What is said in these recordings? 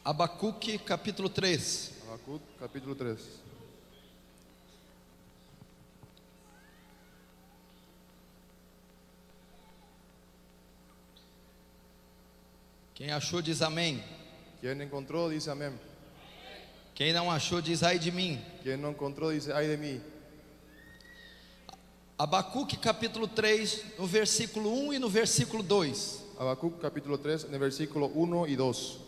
Abacuque capítulo 3. Habacuc, capítulo 3. Quem achou diz amém. Quien encontró dice amén. Quem não achou diz ai de mim. Quien no encontró dice ay de mí. Abacuque capítulo 3, no versículo 1 e no versículo 2. Habacuc capítulo 3, en el versículo 1 y 2.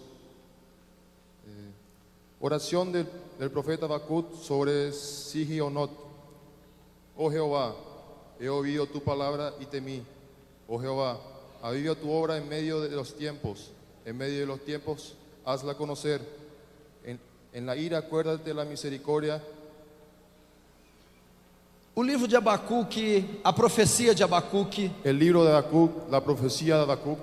Oración del profeta Habacuc sobre Sigionot. Oh Jehová, he oído tu palabra y temí. Oh Jehová, aviva tu obra en medio de los tiempos. En medio de los tiempos, hazla conocer. En la ira, acuérdate de la misericordia. O livro de Abacuque, a profecia de Abacuque, El libro de Habacuc, la profecía de Habacuc,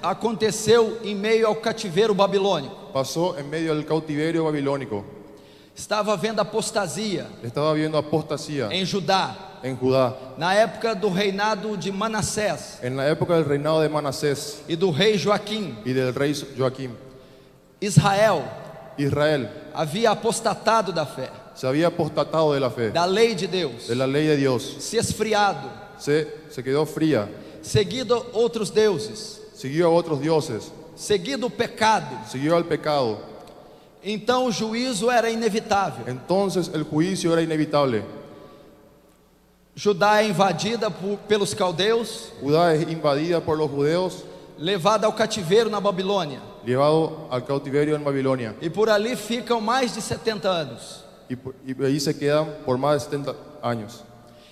aconteceu em meio ao cativeiro babilônico. pasó en medio del cautiverio babilónico. Estava havendo apostasia Estaba viendo apostasía em Judá, en Judá. na época do reinado de Manassés En la época del reinado de Manasés e do rei Joaquim. y del rey Joaquim, Israel Israel havia apostatado da fé, se había apostatado de la fe, da lei de Deus, de la ley de Dios. se esfriado, Se quedó fría, seguido outros deuses, siguió a otros dioses, seguido o pecado. siguió al pecado. Então o juízo era inevitável. Entonces el juicio era inevitable. Judá é invadida pelos caldeus, Judá es invadida por los judeos, levada ao cativeiro na Babilônia, llevado al cautiverio en Babilonia. e por ali ficam mais de 70 anos. Y ahí se quedan por más de 70 años.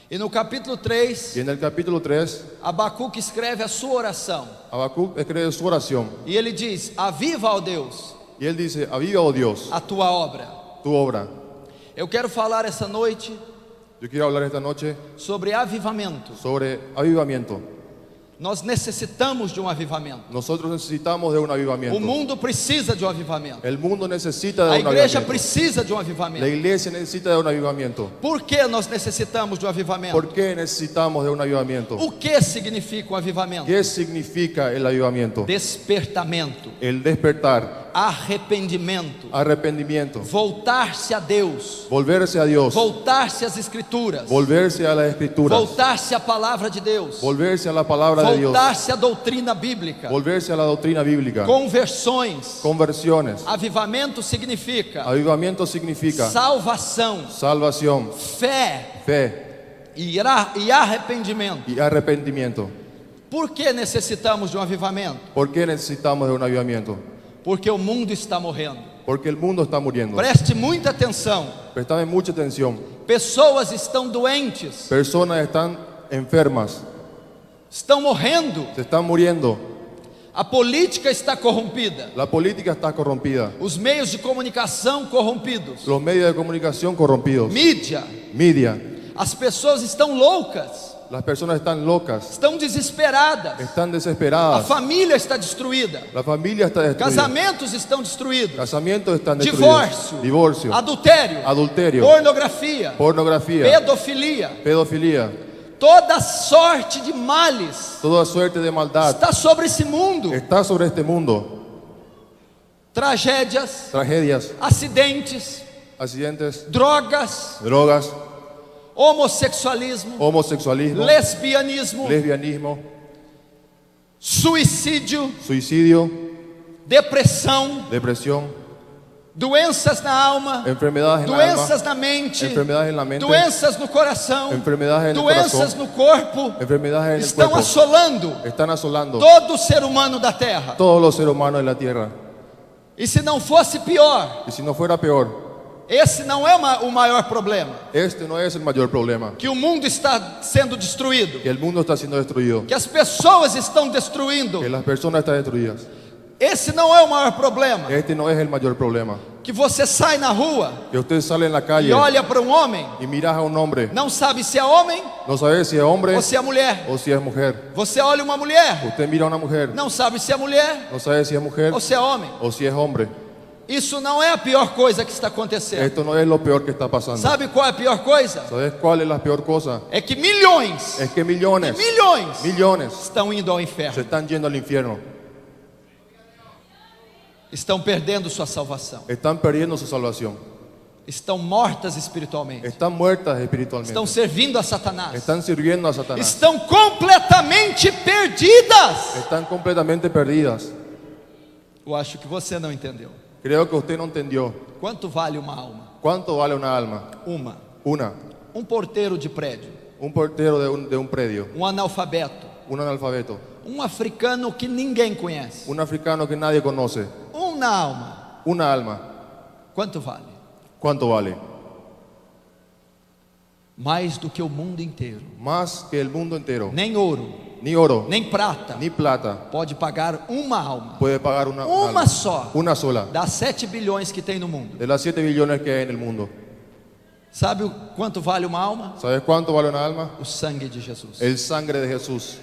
E no capítulo 3, Y en el capítulo 3, Abacuque escreve a sua oração, Habacuc escribe su oración. e ele diz: aviva, ó Deus, Y él dice, aviva, oh Dios, a tua obra. tu obra. Eu quero falar essa noite Yo quiero hablar esta noche sobre avivamento. sobre avivamiento. Nós necessitamos de um avivamento. Nosotros necesitamos de un O avivamiento. mundo precisa de um avivamento. El mundo necesita A de un igreja avivamiento. precisa de um La avivamento. iglesia necesita de un avivamiento. Por que nós necessitamos de um avivamento? ¿Por qué necesitamos de un avivamiento? O que significa um avivamento? ¿Qué significa el avivamiento? Despertamento, El despertar, arrependimento, arrepentimiento, voltar-se a Deus, volverse a Dios, voltar-se às Escrituras, volverse a las escrituras, voltar-se à palavra de Deus, volverse a la palabra de Dios, voltar-se à doutrina bíblica, volverse a la doctrina bíblica, conversões. conversiones. Avivamento significa Avivamiento significa salvação, salvación, fé fe e arrependimento. y arrepentimiento. Por que necessitamos de um avivamento? ¿Por qué necesitamos de un avivamiento? Porque o mundo está morrendo. Porque el mundo está muriendo. Preste muita atenção. Prestame mucha atención. Pessoas estão doentes, Personas están enfermas, estão morrendo. se están muriendo. A política está corrompida. La política está corrompida. Os meios de comunicação corrompidos. Los medios de comunicación corrompidos. Mídia. Media. As pessoas estão loucas, Las personas están locas, estão desesperadas. están A desesperadas. família está destruída. La familia está destruida. Casamentos estão destruídos. Casamientos están destruidos. Divórcio. Divorcio. Adultério. Adulterio. Pornografia. Pornografía. Pedofilia. Pedofilia. Toda sorte de males Toda suerte de maldad está sobre esse mundo. está sobre este mundo. Tragédias, Tragedias, acidentes, accidentes, drogas, drogas, homossexualismo, homosexualismo, lesbianismo, lesbianismo, suicídio, suicidio, depressão, depresión, doenças na alma, enfermedades en la doenças alma, na mente, enfermedades en la mente, doenças no coração, enfermedades en el doenças corazón, no corpo, enfermedades en el estão cuerpo. assolando Están asolando todo ser humano da terra. todos los seres humanos de la tierra. E se não fosse pior, Y si no fuera peor, esse não é o maior problema, este no es el mayor problema. que o mundo está sendo destruído, Que el mundo está siendo destruido, que as pessoas estão destruindo. que las personas están destruidas. Esse não é o maior problema. Este no es el mayor problema. Que você sai na rua Que usted sale en la e calle olha para um homem, y miras a un hombre, não sabe se é homem no sabe si es hombre ou se é mulher. o si es mujer. Você olha uma mulher, Usted mira a una mujer, não sabe se é mulher no sabe si es mujer ou se é homem. o si es hombre. Isso não é a pior coisa que está acontecendo. Esto no es lo peor que está pasando. Sabe qual é a pior coisa? ¿Sabes cuál es la peor cosa? É que milhões Es que e millones milhões están estão indo ao se inferno. están yendo al infierno. estão perdendo sua salvação, están perdiendo su salvación, estão mortas espiritualmente, están muertas espiritualmente, estão servindo a Satanás, están sirviendo a Satanás, estão completamente perdidas. están completamente perdidas. Eu acho que você não entendeu. Creo que usted no entendió. Quanto vale uma alma? ¿Cuánto vale una alma? Uma. Una. Um porteiro de prédio, Un portero de un predio, um analfabeto, un analfabeto, um africano que ninguém conhece. un africano que nadie conoce. Uma alma. Una alma. Quanto vale? ¿Cuánto vale? Mais do que o mundo inteiro. Más que el mundo entero. Nem ouro, Ni oro, nem prata ni plata pode pagar uma alma. puede pagar una Uma alma. só. Una sola. Das 7 bilhões que tem no mundo. De las 7 billones que hay en el mundo. Sabe quanto vale uma alma? ¿Sabes cuánto vale una alma? O sangue de Jesus. El sangre de Jesús.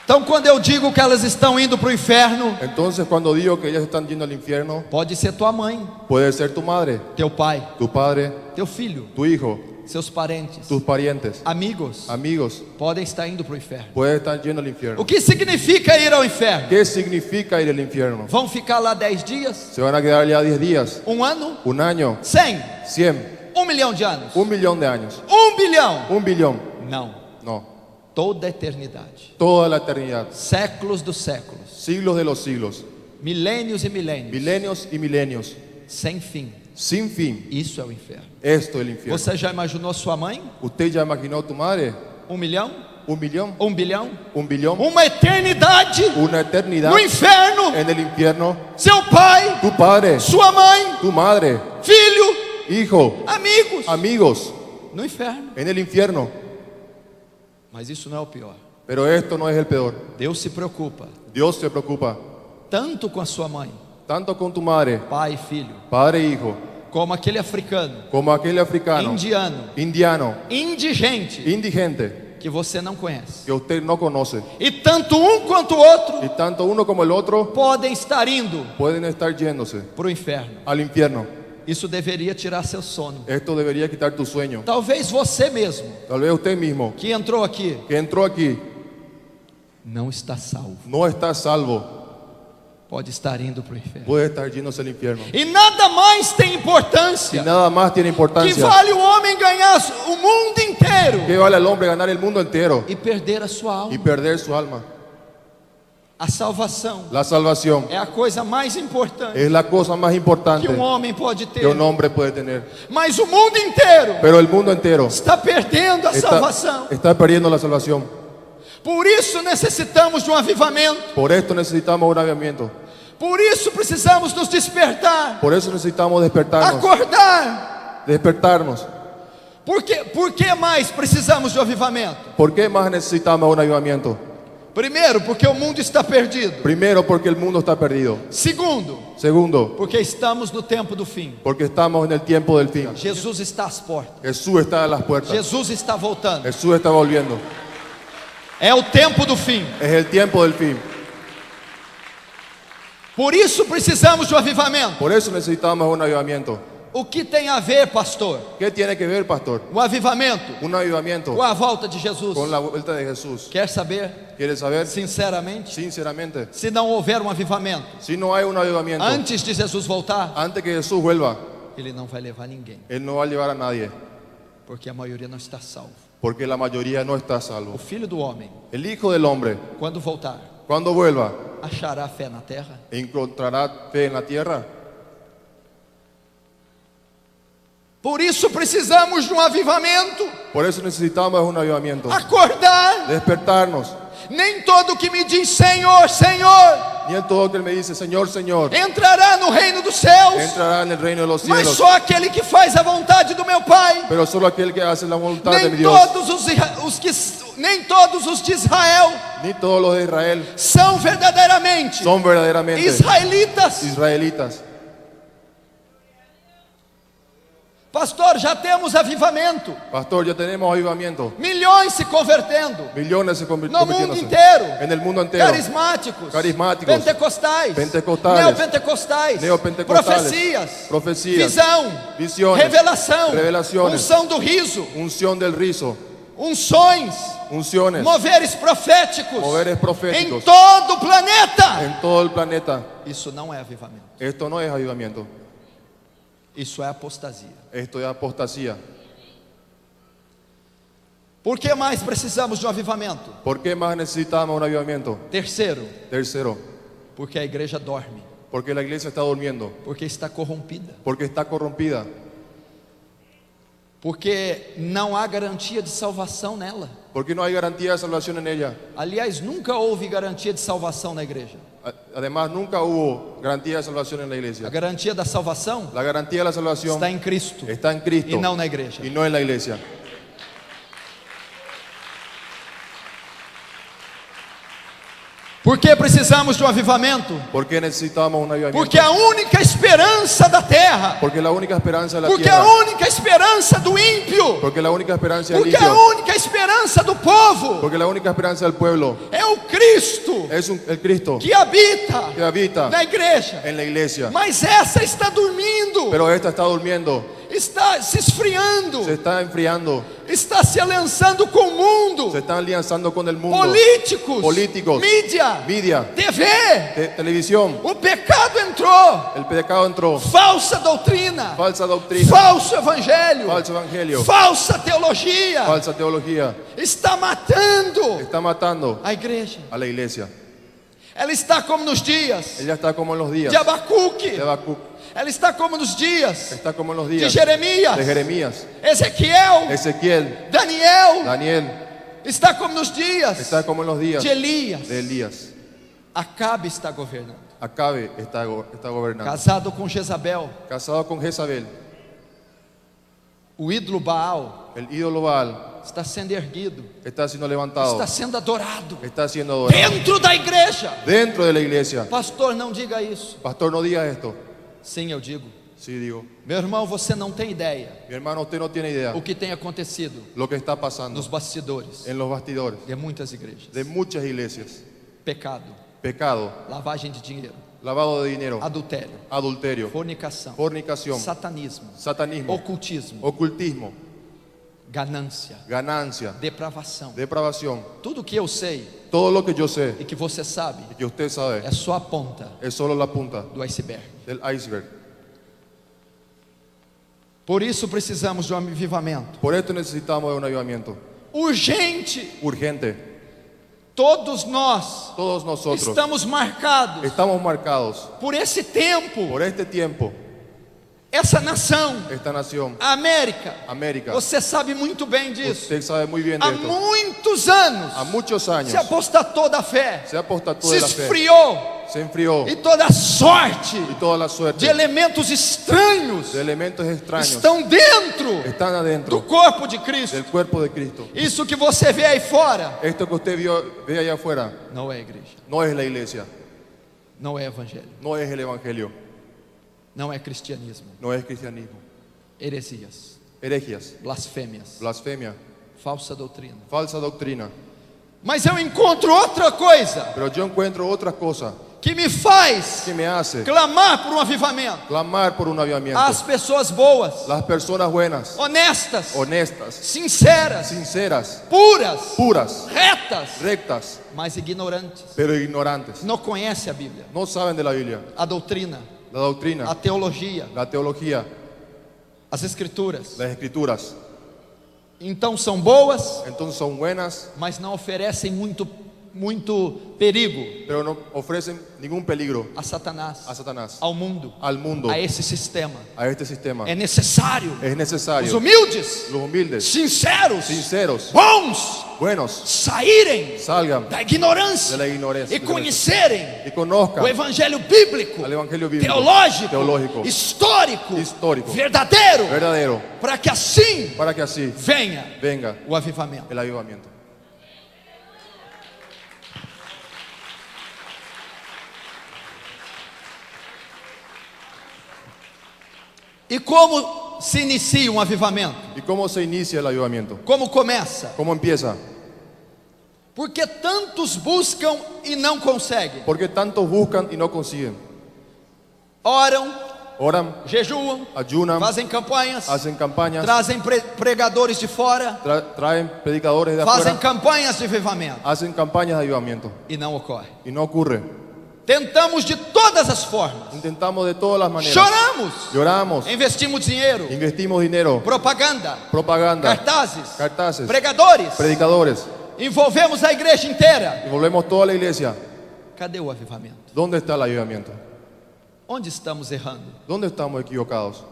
Então, quando eu digo que elas estão indo para o inferno, Entonces cuando digo que ellas están yendo al infierno, pode ser tua mãe, puede ser tu madre, teu pai, tu padre, teu filho, tu hijo, seus parentes, tus parientes, amigos, amigos, podem estar indo para o inferno. puede estar yendo al infierno. O que significa ir ao inferno? ¿Qué significa ir al infierno? Vão ficar lá 10 dias? Se van a quedar ya 10 días, Um ano? un año, 100? 100, 1 milhão de anos? 1 millón de años, 1 bilhão? 1 billón. Não, No, toda a eternidade, toda la eternidad, séculos dos séculos, siglos de los siglos, milênios e milênios, milenios y milenios, sem fim. sin fin. Isso é o inferno. Esto es el infierno. Você já imaginou sua mãe? ¿Usted ya imaginó tu madre? 1 milhão? 1 millón, 1 bilhão? 1 billón, Uma eternidade una eternidad no inferno. en el infierno. Seu pai, Tu padre, sua mãe, tu madre, filho, hijo, amigos, amigos, no inferno. en el infierno. Mas isso não é o pior. Pero esto no es el peor. Deus se preocupa Dios se preocupa tanto com a sua mãe, tanto con tu madre, pai e filho, padre e hijo, como aquele africano, como aquel africano, indiano, indiano, indigente, indigente, que você não conhece. que usted no conoce. E tanto um quanto o outro Y tanto uno como el otro podem estar indo pueden estar yéndose para o inferno. al infierno. Isso deveria tirar seu sono. Esto debería quitar tu sueño. Talvez você mesmo, Tal vez usted mismo, que entrou aqui, que entró aquí, não está salvo. no está salvo, Pode estar indo para o inferno. puede estar yéndose al infierno. E nada mais tem Y importância nada más tiene que importancia. vale o homem ganhar o mundo inteiro ¿Qué vale al hombre ganar el mundo entero e perder a sua alma. y perder su alma? A salvação La salvación é a coisa mais importante es la cosa más importante que homem pode ter. que un hombre puede tener. Mas o mundo inteiro Pero el mundo entero está perdendo a salvação. está perdiendo la salvación. Por isso necessitamos de um avivamento. Por esto necesitamos un avivamiento. Por isso precisamos nos despertar, Por eso necesitamos despertarnos. acordar. Despertarnos. Por que mais precisamos de um avivamento? ¿Por qué más necesitamos un avivamiento? Primeiro, porque o mundo está perdido. Primero, porque el mundo está perdido. Segundo, Segundo, porque estamos no tempo do fim. porque estamos en el tiempo del fin. Jesus está às portas. Jesús está a las puertas. Jesus está voltando. Jesús está volviendo. É o tempo do fim. Es el tiempo del fin. Por isso precisamos de um avivamento. Por eso necesitamos un avivamiento. O que tem a ver, pastor? ¿Qué tiene que ver, pastor? O avivamento Un avivamiento com a volta de Jesus. con la vuelta de Jesús. Quer saber, ¿Quieres saber? sinceramente, Sinceramente, se não houver um avivamento si no hay un avivamiento antes de Jesus voltar, antes que Jesús vuelva, ele não vai levar ninguém, Él no va a llevar a nadie, porque a maioria não está salvo. porque la mayoría no está a O salvo. Filho do Homem, El Hijo del Hombre, quando voltar, cuando vuelva, achará fé na terra? ¿encontrará fe en la tierra? Por isso precisamos de um avivamento. Por eso necesitamos un avivamiento. Acordar. Despertarnos. Nem todo que me diz Senhor, Senhor, Ni en todo que Él me dice, Señor, Señor, entrará no reino dos céus, entrará en el reino de los mas cielos. só aquele que faz a vontade do meu Pai. Pero solo aquel que hace la voluntad de mi Nem Dios. nem todos os de Israel Ni todos los de Israel são verdadeiramente son verdaderamente israelitas. israelitas. Pastor, já temos avivamento. Pastor, ya tenemos avivamiento. Milhões se convertendo. Millones se No mundo convirtiéndose. inteiro. En el mundo entero. Carismáticos. Carismáticos. Pentecostais. Pentecostales. Neopentecostais. Neopentecostales. Profecias. Profecías. Visão. Visiones. Revelação. Revelaciones. Unção do riso. Unción del rizo. unções, unciones, moveres proféticos, moveres em proféticos todo o planeta. en todo el planeta. Isso não é avivamento, Esto no es avivamiento, isso é apostasia. esto es apostasía. Por que mais precisamos de um avivamento? ¿Por qué más necesitamos un avivamiento? Terceiro, Tercero, porque a igreja dorme, porque la iglesia está durmiendo, porque está corrompida, porque está corrompida, porque não há garantia de salvação nela. porque no hay garantía de salvación en ella. Aliás, nunca houve garantia de salvação na igreja. Además, nunca hubo garantía de salvación en la A iglesia. garantia da salvação La garantía de la salvación está em Cristo está en Cristo e não na igreja. y no en la iglesia. Por que precisamos de um avivamento? ¿Por qué necesitamos un avivamiento? Porque a única esperança da terra, Porque la única esperanza de la porque a tierra, única esperança do ímpio, porque la única esperanza del porque a impío, única esperança do povo porque la única esperanza del pueblo é o Cristo es el Cristo que habita que habita na igreja. en la iglesia. Mas essa está dormindo, Pero esta está durmiendo, está se esfriando, se está enfriando, está se aliançando com o mundo, se está alianzando con el mundo, políticos, mídia, media, TV. televisión. O pecado entrou, El pecado entró, falsa doutrina, falsa doctrina, falso evangelho, falso evangelio, falsa teologia, falsa teología, está matando está matando a igreja. a la iglesia. Ela está como nos dias Ella está como en los días de Abacuque, de Habacuc, ela está como nos dias está como en los de días Jeremias, de Jeremías, Ezequiel, Ezequiel, Daniel, Daniel, está como nos dias está como en los días de Elias. de Elías. Acabe está governando, Acabe está gobernando, casado com Jezabel, casado con Jezabel. o ídolo Baal El ídolo Baal está sendo erguido, está siendo levantado, está sendo adorado está siendo adorado dentro da igreja. dentro de la iglesia. Pastor, não diga isso. Pastor, no diga esto. Sim, eu digo. Sí, digo. Meu irmão, você não tem ideia Mi hermano, usted no tiene idea o que tem acontecido lo que está pasando nos bastidores en los bastidores de muitas igrejas. de muchas iglesias. Pecado, Pecado, lavagem de dinheiro, lavado de dinero, adultério, adulterio, fornicação, fornicación, satanismo, satanismo, ocultismo, ocultismo, ganância, ganancia, depravação. depravación. Tudo que eu sei Todo lo que yo sé e que você sabe y que usted sabe é só a ponta es solo la punta do iceberg. del iceberg. Por isso precisamos de um avivamento Por esto necesitamos de un avivamiento urgente. urgente. Todos nós Todos nosotros estamos marcados estamos marcados por esse tempo, por este tiempo, essa nação, esta nación, a América. América. Você sabe muito bem disso. Usted sabe muy bien de Há esto. muitos anos Há muchos años se apostatou da fé, se apostató se de la fe, esfriou, se enfrió e toda a sorte y toda la suerte de elementos estranhos de elementos extraños estão dentro están do adentro corpo de Cristo. del cuerpo de Cristo. Isso que você vê aí fora Esto que usted ve allá afuera não é igreja, no es la iglesia, não é evangelho, no es el evangelio, não é cristianismo. no es cristianismo. Heresias, Herejías, blasfêmias, blasfemia, falsa doutrina. falsa doctrina. Mas eu encontro outra coisa Pero yo encuentro otra cosa que me faz que me hace clamar por um avivamento. clamar por un avivamiento. As pessoas boas, Las personas buenas, honestas, honestas, sinceras, sinceras, puras, puras, retas, rectas, mas ignorantes. pero ignorantes. Não conhece a Bíblia, No saben de la Biblia, a doutrina, la doctrina, a teologia, la teología, as escrituras. las escrituras. Então são boas, Entonces son buenas, mas não oferecem muito perigo pero no ofrecen ningún peligro a Satanás, a Satanás, ao mundo, al mundo, a esse sistema. a este sistema. É necessário Es os necesario humildes, los humildes, sinceros, sinceros, bons buenos, saírem salgan da ignorância de la ignorancia e conhecerem y conozcan o evangelho bíblico, al evangelio bíblico, teológico, histórico, histórico, verdadeiro, verdadero, para que assim para que así venha venga o avivamento. el avivamiento. E como se inicia um avivamento? ¿Y cómo se inicia el avivamiento? Como começa? ¿Cómo empieza? Porque tantos buscam e não conseguem. Porque tantos buscan y no consiguen. Oram, oran, jejuam, ayunan, fazem campanhas, hacen campañas, trazem pregadores de fora, traen predicadores de fazem afuera, campanhas de avivamento hacen campañas de avivamiento e não ocorre. y no ocurre. Tentamos de todas as formas, Intentamos de todas las maneras, choramos, lloramos, investimos dinheiro, investimos dinero, propaganda, propaganda, cartazes, cartazes, pregadores, predicadores, envolvemos a igreja inteira. y volvemos toda la iglesia. Cadê o avivamento? ¿Dónde está el avivamiento? Onde estamos errando? ¿Dónde estamos equivocados?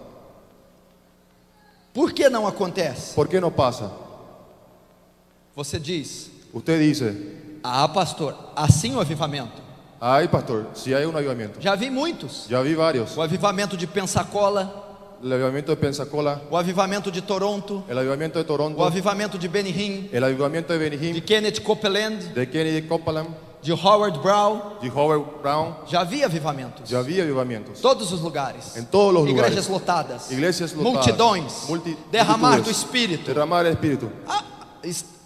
Por que não acontece? ¿Por qué no pasa? Você diz: Usted dice, ah, pastor, assim o avivamento. ay pastor, si hay un avivamiento. Já vi muitos. Ya vi varios. O avivamento de Pensacola, El avivamiento de Pensacola, o avivamento de Toronto, el avivamiento de o Toronto, avivamento de Benihim, el avivamiento de de Benihim, Kenneth Copeland, de Kennedy Copeland, de Howard Brown. de Howard Brown. Já vi avivamentos. Ya había avivamientos. Todos os lugares. En todos los Igrejas lugares. lotadas. Iglesias lotadas. Multidões. Derramar do Multitudes. Espírito. Derramar el Espíritu. Ah,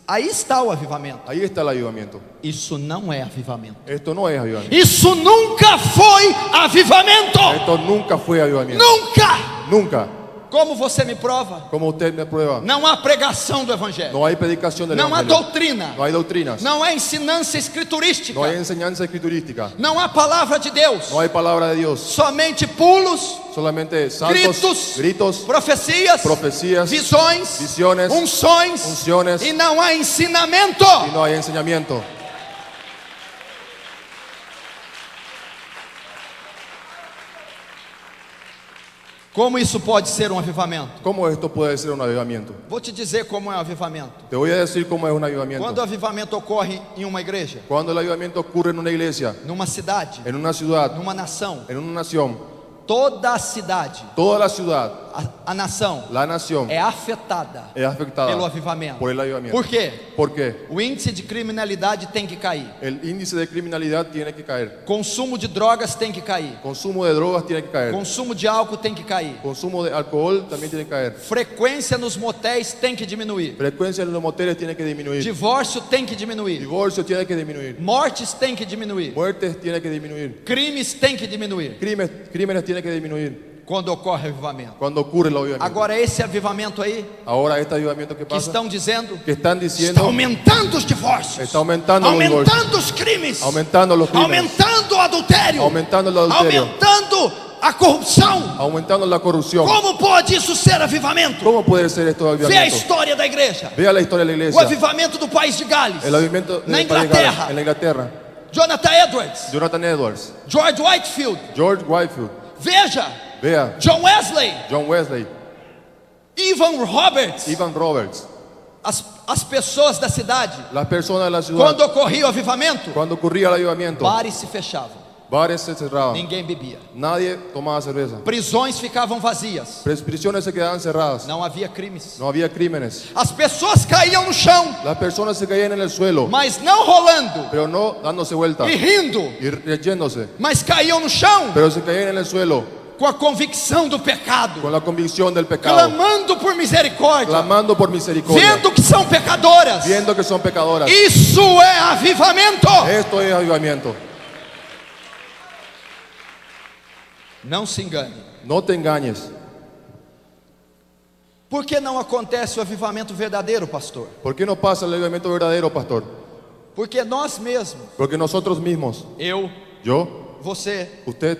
aí está o avivamento. Ahí está el avivamiento. Isso não é avivamento. Esto no es avivamiento. Isso nunca foi avivamento. Esto nunca fue avivamiento. Nunca. Nunca. Como você me prova? Como usted me prueba. Não há pregação do Evangelho. No hay predicación del Não há Evangelio. doutrina. No hay doctrinas. Não há ensinança escriturística. No hay enseñanza escriturística. Não há palavra de Deus. No hay palabra de Dios. Somente pulos, Solamente saltos, gritos, profecias, profecías, visões, visiones, unções, unciones, e não há ensinamento. y no hay enseñamiento. Como isso pode ser um avivamento? ¿Cómo esto puede ser un avivamiento? Vou te dizer como é o avivamento. Te voy a decir cómo es un avivamiento. Quando o avivamento ocorre em uma igreja, Cuando el avivamiento ocurre en una iglesia, numa cidade, en una ciudad, numa nação, en una nación, toda a cidade, toda la ciudad, a nação la nación é afetada es afectada pelo avivamento. por el avivamiento. Por quê? ¿Por qué? O índice de criminalidade tem que cair. El índice de criminalidad tiene que caer. Consumo de drogas tem que cair. Consumo de drogas tiene que caer. Consumo de álcool tem que cair. Consumo de alcohol también tiene que caer. Frequência nos motéis tem que diminuir. Frecuencia en los moteles tiene que disminuir. Divórcio tem que diminuir. Divorcio tiene que disminuir. Mortes tem que diminuir. Muertes tiene que disminuir. Crimes tem que diminuir. Crímenes tiene que disminuir. Quando ocorre avivamento. Cuando ocurre el avivamiento. Agora esse avivamento aí Ahora este avivamiento que que pasa, estão dizendo que están está diciendo, aumentando os divórcios. está aumentando los divorcios, Aumentando os crimes. aumentando los crímenes, Aumentando o adultério. aumentando el adulterio, Aumentando a corrupção. aumentando la corrupción. Como pode isso ser avivamento? ¿Cómo puede ser esto Vê a avivamiento? história da igreja. Vea la historia de la O iglesia. avivamento do país de Gales. El avivamiento Na del país de Inglaterra. Gales, en la Inglaterra. Jonathan Edwards. Jonathan Edwards, George Whitefield. George Whitefield, Veja. vea, John Wesley. John Wesley, Ivan Roberts. Ivan Roberts. As pessoas da cidade. Las personas de la ciudad, Quando ocorria o avivamento, cuando ocurría el avivamiento, bares se fechavam. bares se cerraban, Ninguém bebia. nadie tomaba cerveza, Prisões ficavam vazias. prisiones se quedaban cerradas, Não havia crimes. no había crímenes, As pessoas caíam no chão, las personas se caían en el suelo, mas não rolando pero no dándose vuelta e rindo, y riéndose, mas caíam no chão pero se caían en el suelo com a convicção do pecado, con la convicción del pecado, clamando por misericórdia, clamando por misericordia, vendo que são pecadoras. viendo que son pecadoras. Isso é avivamento. Esto es avivamiento. Não se engane. No te engañes. Por que não acontece o avivamento verdadeiro, pastor? ¿Por qué no pasa el avivamiento verdadero, pastor? Porque nós mesmos, Porque nosotros mismos, eu, yo, você, usted,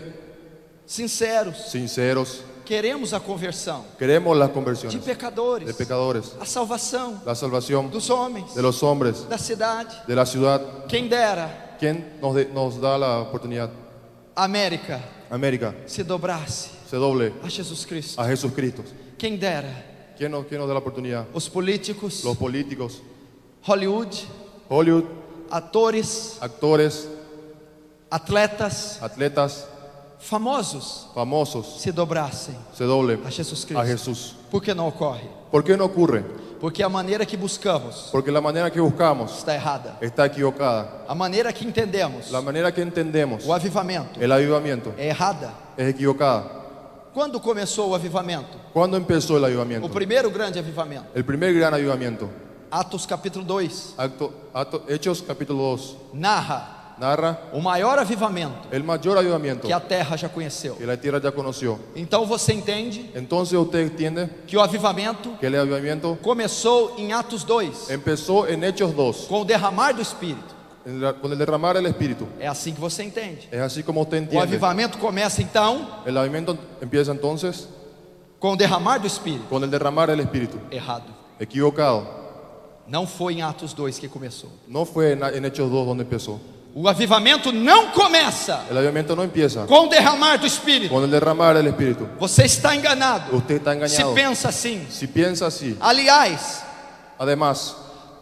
sinceros, sinceros, queremos a conversão queremos las de conversiones pecadores, de pecadores, a salvação la salvación dos homens, de los hombres, da cidade. de la ciudad. Quem dera ¿Quién nos da la oportunidad? a América América se dobrasse se doble a Jesus Cristo. a Jesucristo. Quem dera ¿Quién nos da la oportunidad? os políticos, Los políticos, Hollywood, Hollywood, atores, actores, atletas, atletas, famosos famosos, se dobrassem se doble a Jesus a Cristo. Jesús. Por que não ocorre? ¿Por qué no ocurre? Porque a maneira que buscamos Porque la manera que buscamos está errada. está equivocada. A maneira que entendemos La manera que entendemos o avivamento el avivamiento é errada. es equivocada. Quando começou o avivamento? ¿Cuándo empezó el O avivamiento? primeiro grande avivamento. El primer gran avivamiento. Atos capítulo 2 Hechos capítulo 2 narra narra o maior avivamento el mayor avivamiento que a terra já conheceu. que la tierra ya conoció. Então você entende Entonces usted entiende que o avivamento que el avivamiento começou em Atos 2, empezó en Hechos 2, com o derramar do Espírito. con el derramar del Espíritu. É assim que você entende. Es así como usted O entiende. avivamento começa então El avivamiento empieza entonces com o derramar do Espírito. con el derramar del Espíritu. Errado. Equivocado. Não foi em Atos 2 que começou. No fue en Hechos 2 donde empezó. O avivamento não começa El avivamiento no empieza com o derramar do Espírito. con el derramar del Espíritu. Você está enganado. Usted está Se engañado. pensa assim. Si piensa así, Aliás, además,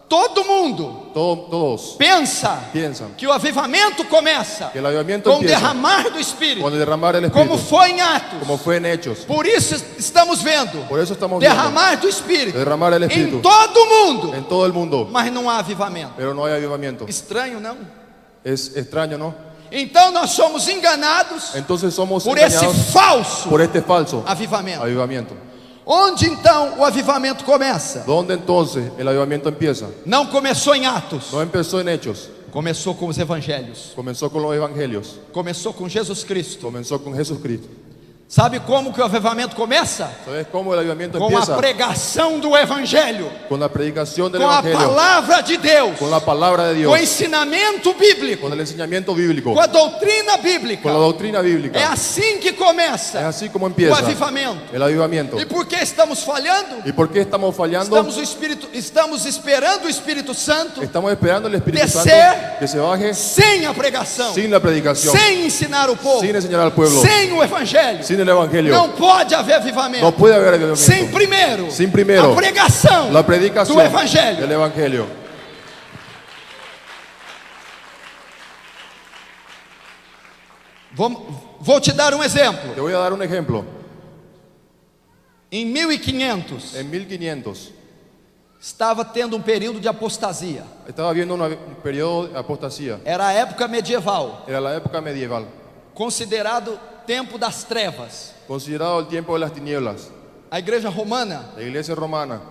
todo mundo todos pensa piensan que o avivamento começa que el avivamiento com o empieza derramar do Espírito, con el derramar del como Espíritu, foi em Atos. como fue en Hechos. Por isso estamos vendo Por eso estamos viendo derramar do Espírito derramar el Espíritu em todo mundo, en todo el mundo, mas não há avivamento. pero no hay avivamiento. Estranho, não? Es extraño, ¿no? Então nós somos enganados Entonces somos por esse engañados falso por este falso avivamento. avivamiento. Onde então o avivamento começa? ¿Dónde entonces el avivamiento empieza? Não começou em Atos, No empezó en Hechos, começou com os evangelhos, comenzó con los evangelios, começou com Jesus Cristo. comenzó con Jesucristo. Sabe como que o avivamento começa? ¿Sabes cómo el avivamiento Com a empieza? pregação do evangelho, Con la predicación del com a evangelio, palavra de Deus, con la palabra de com o Dios, ensinamento bíblico, con el enseñamiento bíblico, com a doutrina con la bíblica. doctrina É bíblica. assim que Es começa así como o empieza avivamento. el avivamiento. E por que estamos falhando? ¿Y por qué estamos fallando? Estamos esperando o Espírito Santo Estamos esperando el Espíritu descer Santo que se baje sem a pregação, sin la predicación, sem ensinar o povo, sin enseñar al pueblo, sem o evangelho. sin el evangelio. Não pode haver avivamento No puede haber avivamiento sem primeiro sin primero a pregação la predicación do evangelho. del evangelio. Vou te dar um exemplo. Te voy a dar un ejemplo. Em 1500 En 1500 estava tendo um período de apostasia. estaba habiendo un periodo de apostasía. Era a época medieval, Era la época medieval, considerado tempo das trevas. considerado el tiempo de las tinieblas. A igreja romana La iglesia romana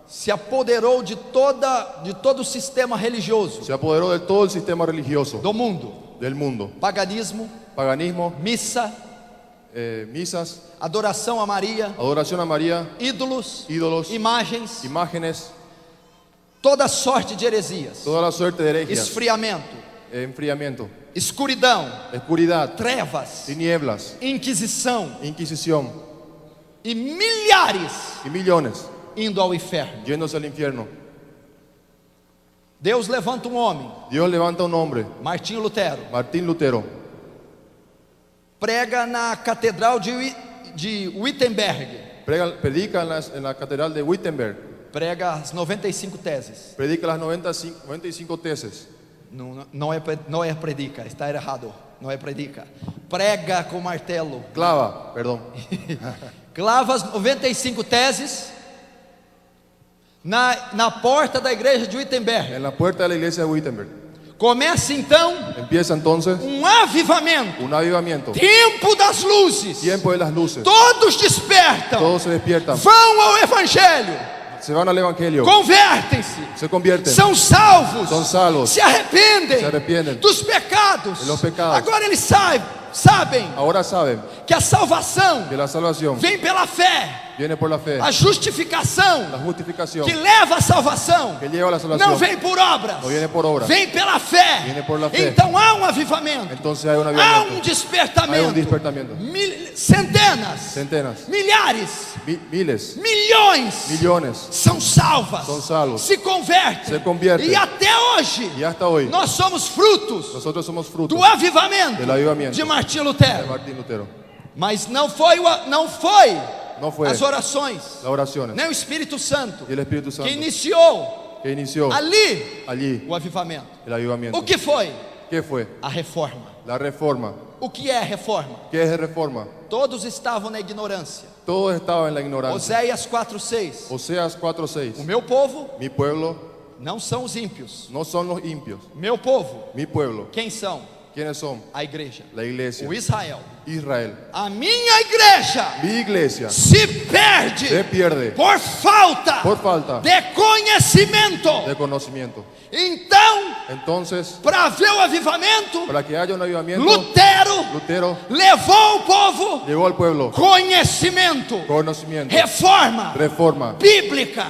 se apoderou de todo o sistema religioso se apoderó de todo el sistema religioso do mundo. del mundo. Paganismo, Paganismo, missa, misas, adoração a Maria, adoración a María, ídolos, ídolos, imagens, imágenes, toda sorte de heresias, toda la suerte de herejos, esfriamento, enfriamiento, escuridão, oscuridad, trevas, tinieblas, inquisição inquisición e milhares y millones indo ao inferno. yéndose al infierno. Deus levanta um homem, Dios levanta un hombre, Martinho Lutero, Martín Lutero, prega na catedral de Wittenberg, predica en la catedral de Wittenberg, prega as 95 teses. predica las 95 tesis. Não é predica, está errado. Não é predica. Prega com martelo. Clava, perdón, Clava as 95 teses na porta da igreja de Wittenberg. en la puerta de la iglesia de Wittenberg. Começa então Empieza entonces um avivamento. un avivamiento, Tempo das luzes. tiempo de las luces. Todos despertam. Todos se despiertan, Vão ao evangelho. se van al evangelio, Convertem-se. se convierten, São salvos. son salvos, Se arrependem se arrepienten dos pecados. de los pecados. Agora eles sabem Ahora saben que a salvação que la salvación vem pela fé. viene por la fe, A justificação la justificación que leva à salvação que lleva a la não salvación vem por obras, no viene por obra, vem pela fé. viene por la fe. Então há um avivamento, Entonces hay un há avivamiento, um despertamento. hay un despertamiento. Centenas, Centenas, milhares, miles, milhões millones são salvas, son salvos, se convertem. se convierten. E até hoje y hasta hoy nós somos frutos nosotros somos frutos do avivamento del avivamiento de Martinho de Lutero. Martín Lutero. Mas não foi No fue as orações, las oraciones nem o Espírito Santo y el Espíritu Santo que iniciou que inició ali allí o avivamento. el avivamiento. O que foi? ¿Qué fue? A reforma. La reforma. O que é a reforma? ¿Qué es reforma? Todos estavam na ignorância. Todos estaban en la ignorancia. Oséias 4:6. Oseas 4:6. O meu povo Mi pueblo não são os ímpios. no son los impios. Meu povo, Mi pueblo. quem são? ¿Quiénes son? A igreja. La iglesia. O Israel. Israel. A minha igreja Mi iglesia se perde se pierde por falta por falta de conhecimento. de conocimiento. Então, Entonces, para haver o avivamento, para que haya un avivamiento, Lutero levou ao povo llevó al pueblo conhecimento, conocimiento, reforma bíblica,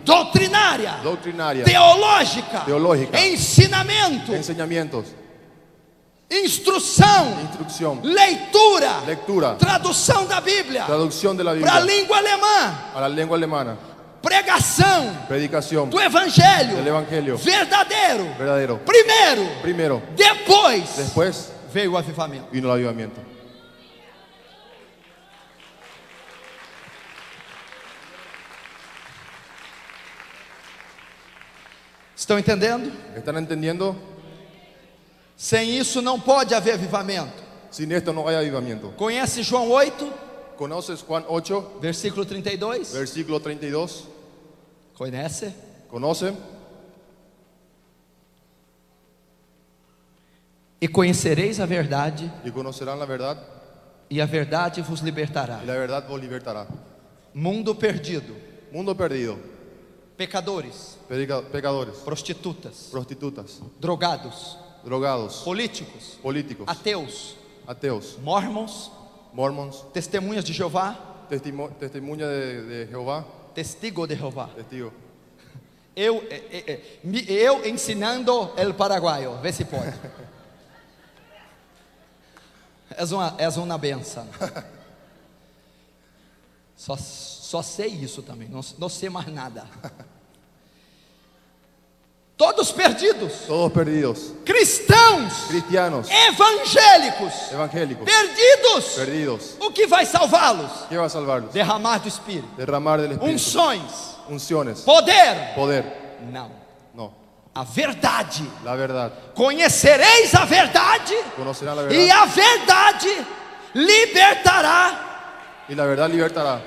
doutrinária, teológica, enseñamientos, instrução, leitura, tradução da Bíblia, traducción de la para a Biblia língua alemã, a la lengua alemana, predicação do do evangelho evangelio verdadeiro. verdadero. Primeiro, depois Después veio o avivamento. vino el avivamiento. Estão entendendo? ¿Están entendiendo? Sem isso não pode haver avivamento. Sin esto no hay avivamiento. Conhece João 8, ¿Conoces Juan 8, versículo 32? versículo 32? Conhece? ¿Conoce? E conhecereis a verdade, Y conocerán la verdad, e a verdade vos libertará. y la verdad vos libertará. Mundo perdido, Mundo perdido, pecadores, pecadores, prostitutas, prostitutas, drogados, drogados, políticos, políticos, ateus, mormons, testemunhas de Jeová, testemunha de Jehová, testigo de Jeová. testigo. Eu ensinando el paraguaio, vê se pode. És uma benção. Só sei isso também, não sei mais nada. Todos perdidos, cristãos, cristianos, evangélicos, perdidos. O que vai salvá-los? ¿Qué va a salvarlos? Derramar do Espírito, Derramar del Espíritu, unciones, poder. No, A verdade. la verdad. Conhecereis a verdade, Conocerán la e verdad, a verdade libertará. y la verdad libertará.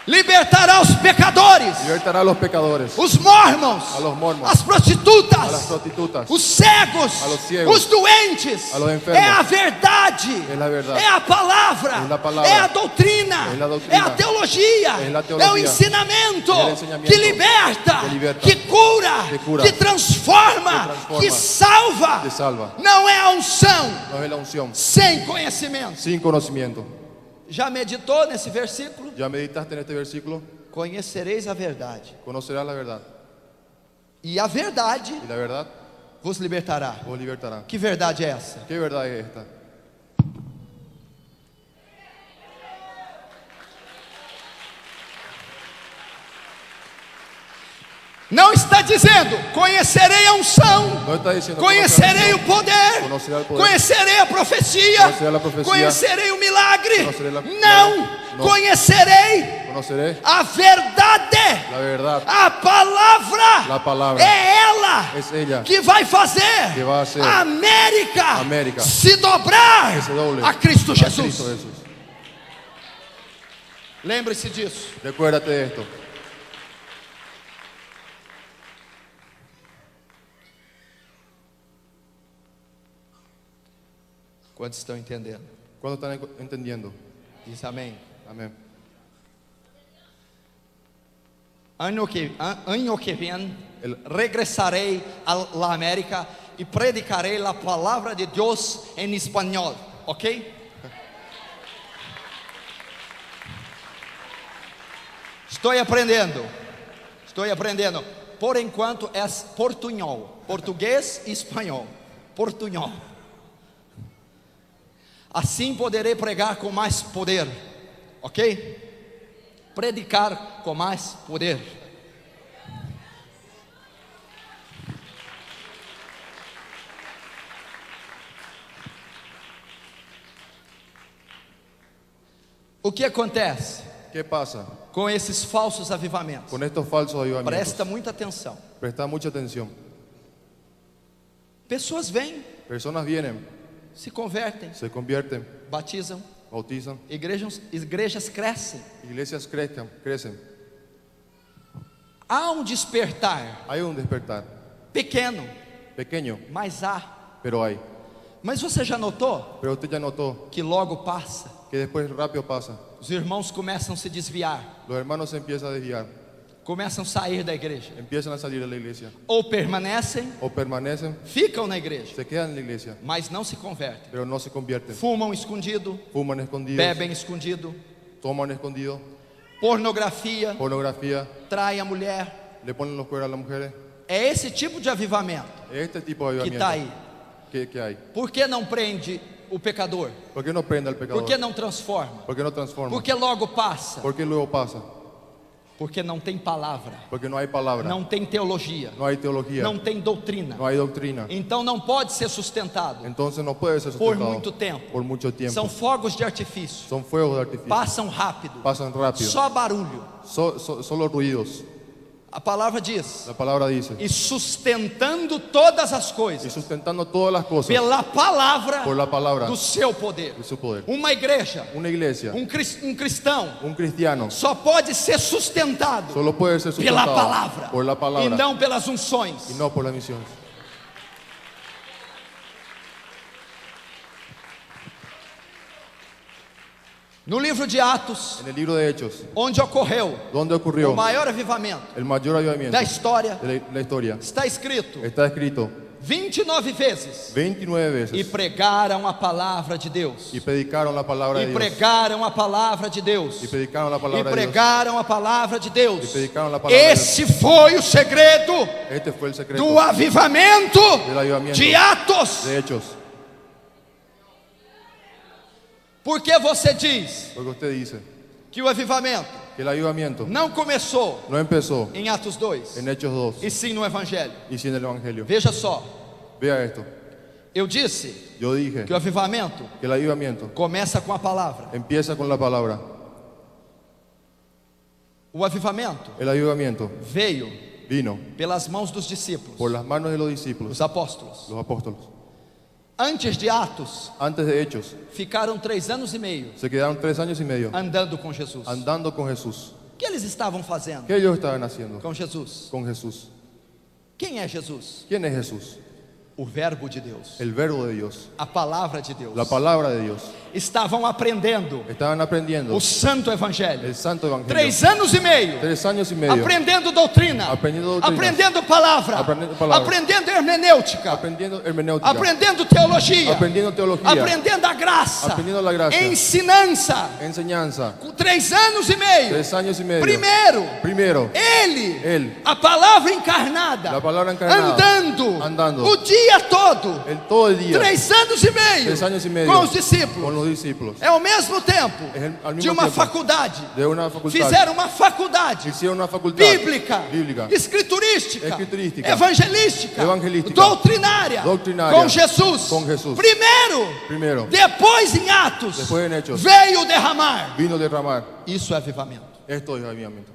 Libertará os pecadores, Libertará a los pecadores, os mormons, a los mormons, as prostitutas, a las prostitutas, os cegos, a los ciegos, os doentes. a los enfermos. É a verdade, Es la verdad, é a palavra, es la palabra, é a doutrina, es la doctrina, é a teologia, es la é o teología, ensinamento es el enseñamiento que liberta, que cura, que transforma, que salva. te salva. Não é a unção No es la unción, sem conhecimento. sin conocimiento. Já meditou nesse versículo? ¿Ya meditaste en este versículo? Conhecereis a verdade, Conocerás la verdad, e a verdade y la verdad vos libertará. vos libertará. Que verdade é essa? ¿Qué verdad es esta? Não está dizendo, conhecerei a unção, No está diciendo conhecerei o conocerá poder, el poder, conhecerei a profecia, Conocerá la profecía, conhecerei o milagre. conoceré la- Não, no. conhecerei Conoceré a verdade, la verdad, a palavra. la palabra. É ela Es ella que vai fazer que va a hacer a América se dobrar que se doble a Cristo a Jesus. Cristo Jesús. Lembre-se disso. Recuérdate de esto. Quantos estão entendendo? ¿Cuándo están entendiendo? Diz amém. Amén. Ano que vem, regressarei à América e predicarei a palavra de Deus em espanhol, ok? Estou aprendendo. Por enquanto é portunhol, português e espanhol. Portunhol. Assim poderei pregar com mais poder, ok? Predicar com mais poder. O que acontece ¿Qué pasa com esses falsos avivamentos? con estos falsos avivamientos? Presta muita atenção. Presta mucha atención. Pessoas vêm, Personas vienen, se convertem, se convierten, batizam, bautizan, igrejas crescem. iglesias crecen. Há um despertar Hay un despertar pequeno, pequeño, mas há. pero hay. Mas você já notou Pero usted ya notó que logo passa? que después rápido pasa. Os irmãos começam a se desviar. Los hermanos se empiezan a desviar. começam a sair da igreja, empiezan a salir de la iglesia, ou permanecem, o permanecen, ficam na igreja, se quedan en la iglesia, mas não se convertem. pero no se convierten. Fumam escondido, Fuman escondidos, bebem escondido, toman escondido, pornografia, pornografía, traem a mulher. le ponen los cuernos a las mujeres. É esse tipo de avivamento Este tipo de que está avivamiento aí. que hay. Por que não prende o pecador? ¿Por qué no prende al pecador? Por que não transforma? ¿Por qué no transforma? Por que logo passa? ¿Por qué luego pasa? Porque não tem palavra, Porque no hay palabra, não tem teologia, no hay teología, não tem doutrina. no hay doctrina. Então não pode ser sustentado Entonces no puede ser por sustentado muito tempo. por mucho tiempo. São fogos de artifício, Son fuegos de artificio, passam rápido, pasan rápido, só barulho. solo ruidos. A palavra diz: La palabra dice, e sustentando todas as y coisas sustentando todas las cosas pela palavra por la palabra do seu poder. de su poder. Uma igreja, Una iglesia, um cristão, un cristiano, só pode ser sustentado solo puede ser pela sustentado palavra por la e palabra não pelas unções. y no por las misiones. No livro de Atos, En el libro de Hechos, onde ocorreu donde o ocurrió maior avivamento el mayor avivamiento da história, de la historia, está escrito está escrito 29 vezes: 29 e veces, pregaram a palavra de Deus, y predicaron la palabra de e Dios, pregaram a palavra de Deus, y predicaron la e palabra de Dios, pregaram a palavra de Deus. y predicaron la palabra de Dios. Esse foi o segredo Este fue el secreto do avivamento del avivamiento de Atos. de Hechos. Por que você diz Porque usted dice que o avivamento que el avivamiento não começou no empezó em Atos 2, en Hechos 2 e sim no Evangelho? y sí en el Evangelio. Veja só, Vea esto, eu disse yo dije que o avivamento que el avivamiento começa com a palavra. empieza con la palabra. O avivamento El avivamiento veio vino pelas mãos dos discípulos, por las manos de los discípulos, os apóstolos. los apóstoles. Antes de Atos, Antes de Hechos, ficaram 3 anos e meio se quedaron 3 años y medio andando com Jesus. andando con Jesús. O que eles estavam fazendo ¿Qué ellos estaban haciendo com Jesus? con Jesús? Quem é Jesus? ¿Quién es Jesús? O Verbo de Deus, El verbo de Dios, a palavra de Deus. la palabra de Dios. Estavam aprendendo Estaban aprendiendo o Santo Evangelho. el santo evangelio. 3 anos e meio 3 años y medio aprendendo doutrina, Aprendendo doutrina. aprendendo palavra, Aprendendo palavra. aprendendo hermenêutica, aprendiendo hermenéutica, aprendendo teologia, aprendiendo teología, aprendendo a graça, aprendiendo la gracia, ensinança. enseñanza. Com 3 anos e meio. 3 años y medio. Primeiro, Él, a palavra encarnada, la palabra encarnada, andando o dia todo, todo el día, 3 anos e meio, 3 años y medio, com os discípulos. con los discípulos. É ao mesmo tempo Al mismo de uma tiempo, faculdade. de una facultad. Fizeram uma faculdade Hicieron una facultad bíblica, bíblica, escriturística, Escriturística, evangelística, evangelística, doutrinária, doutrinária, com Jesus. com Jesus. Primeiro, depois em Atos, Después en Hechos, veio derramar. vino a derramar. Isso é avivamento. Esto es avivamiento.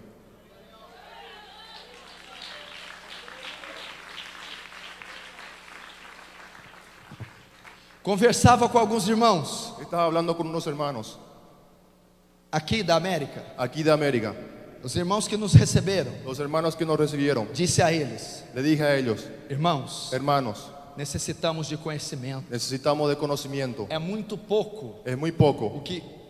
Conversava com alguns irmãos Estaba hablando con unos hermanos aqui da América, aquí de América, os irmãos que nos receberam. los hermanos que nos recibieron. Disse a eles: Le dije a ellos, irmãos, hermanos, necessitamos de conhecimento. necesitamos de conocimiento. É muito pouco Es muy poco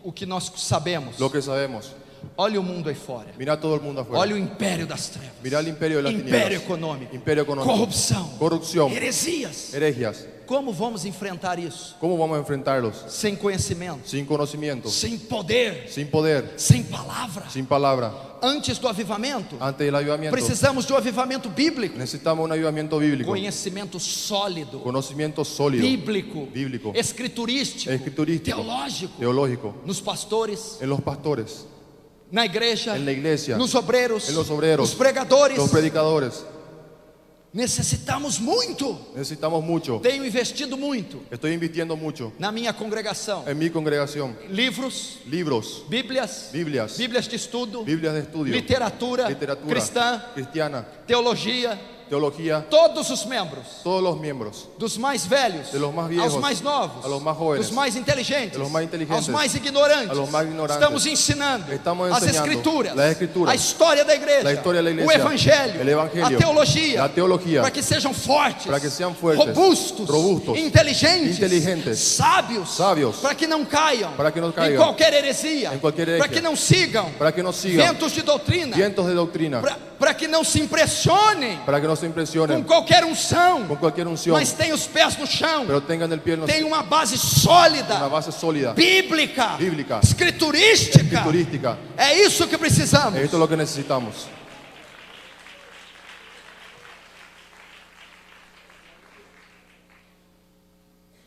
o que nós sabemos. lo que sabemos. Olha o mundo aí fora. Mira todo el mundo afuera. Olha o império das trevas. Mira el imperio de las Império tinieblas. econômico. Imperio económico. Corrupção. Corrupción. Heresias. Herejías. Como vamos enfrentar isso? ¿Cómo vamos a enfrentarlos? Sem conhecimento, Sin conocimiento, sem poder, sin poder, sem palavra. sin palabra. Antes do avivamento, Antes del avivamiento, precisamos de um avivamento bíblico. necesitamos un avivamiento bíblico. Conhecimento sólido, Conocimiento sólido, bíblico, escriturístico, escriturístico, teológico, teológico. nos pastores, En los pastores, na igreja, en la iglesia, nos obreiros, en los obreros, nos pregadores. los predicadores. Necessitamos muito. Necesitamos mucho. Tenho investido muito Estoy invirtiendo mucho na minha congregação. en mi congregación. Livros, Libros, Bíblias Biblias de estudo, Biblias de estudio, literatura cristã, cristiana, teologia. teología. Todos os membros, Todos los miembros, dos mais velhos de los más viejos, aos mais novos, a los más jóvenes, dos mais inteligentes, de los más inteligentes, aos mais ignorantes, a los más ignorantes. estamos ensinando Estamos as enseñando escrituras, las escrituras, a história da igreja, la historia de la iglesia, o evangelho, el evangelio, a teologia, para que sejam fortes, fuertes, robustos, inteligentes, sábios, para que não caiam, em qualquer heresia, en cualquier para que não sigam, para que no sigan ventos de doutrina, vientos de doctrina, para que não se impressionem para que no se com impresionen qualquer unção, con cualquier unción, mas tenham os pés no chão, pero tengan el pie en tenham uma base una sólida, base sólida, bíblica, Bíblica. escriturística. turística. É isso que precisamos. Esto es lo que necesitamos.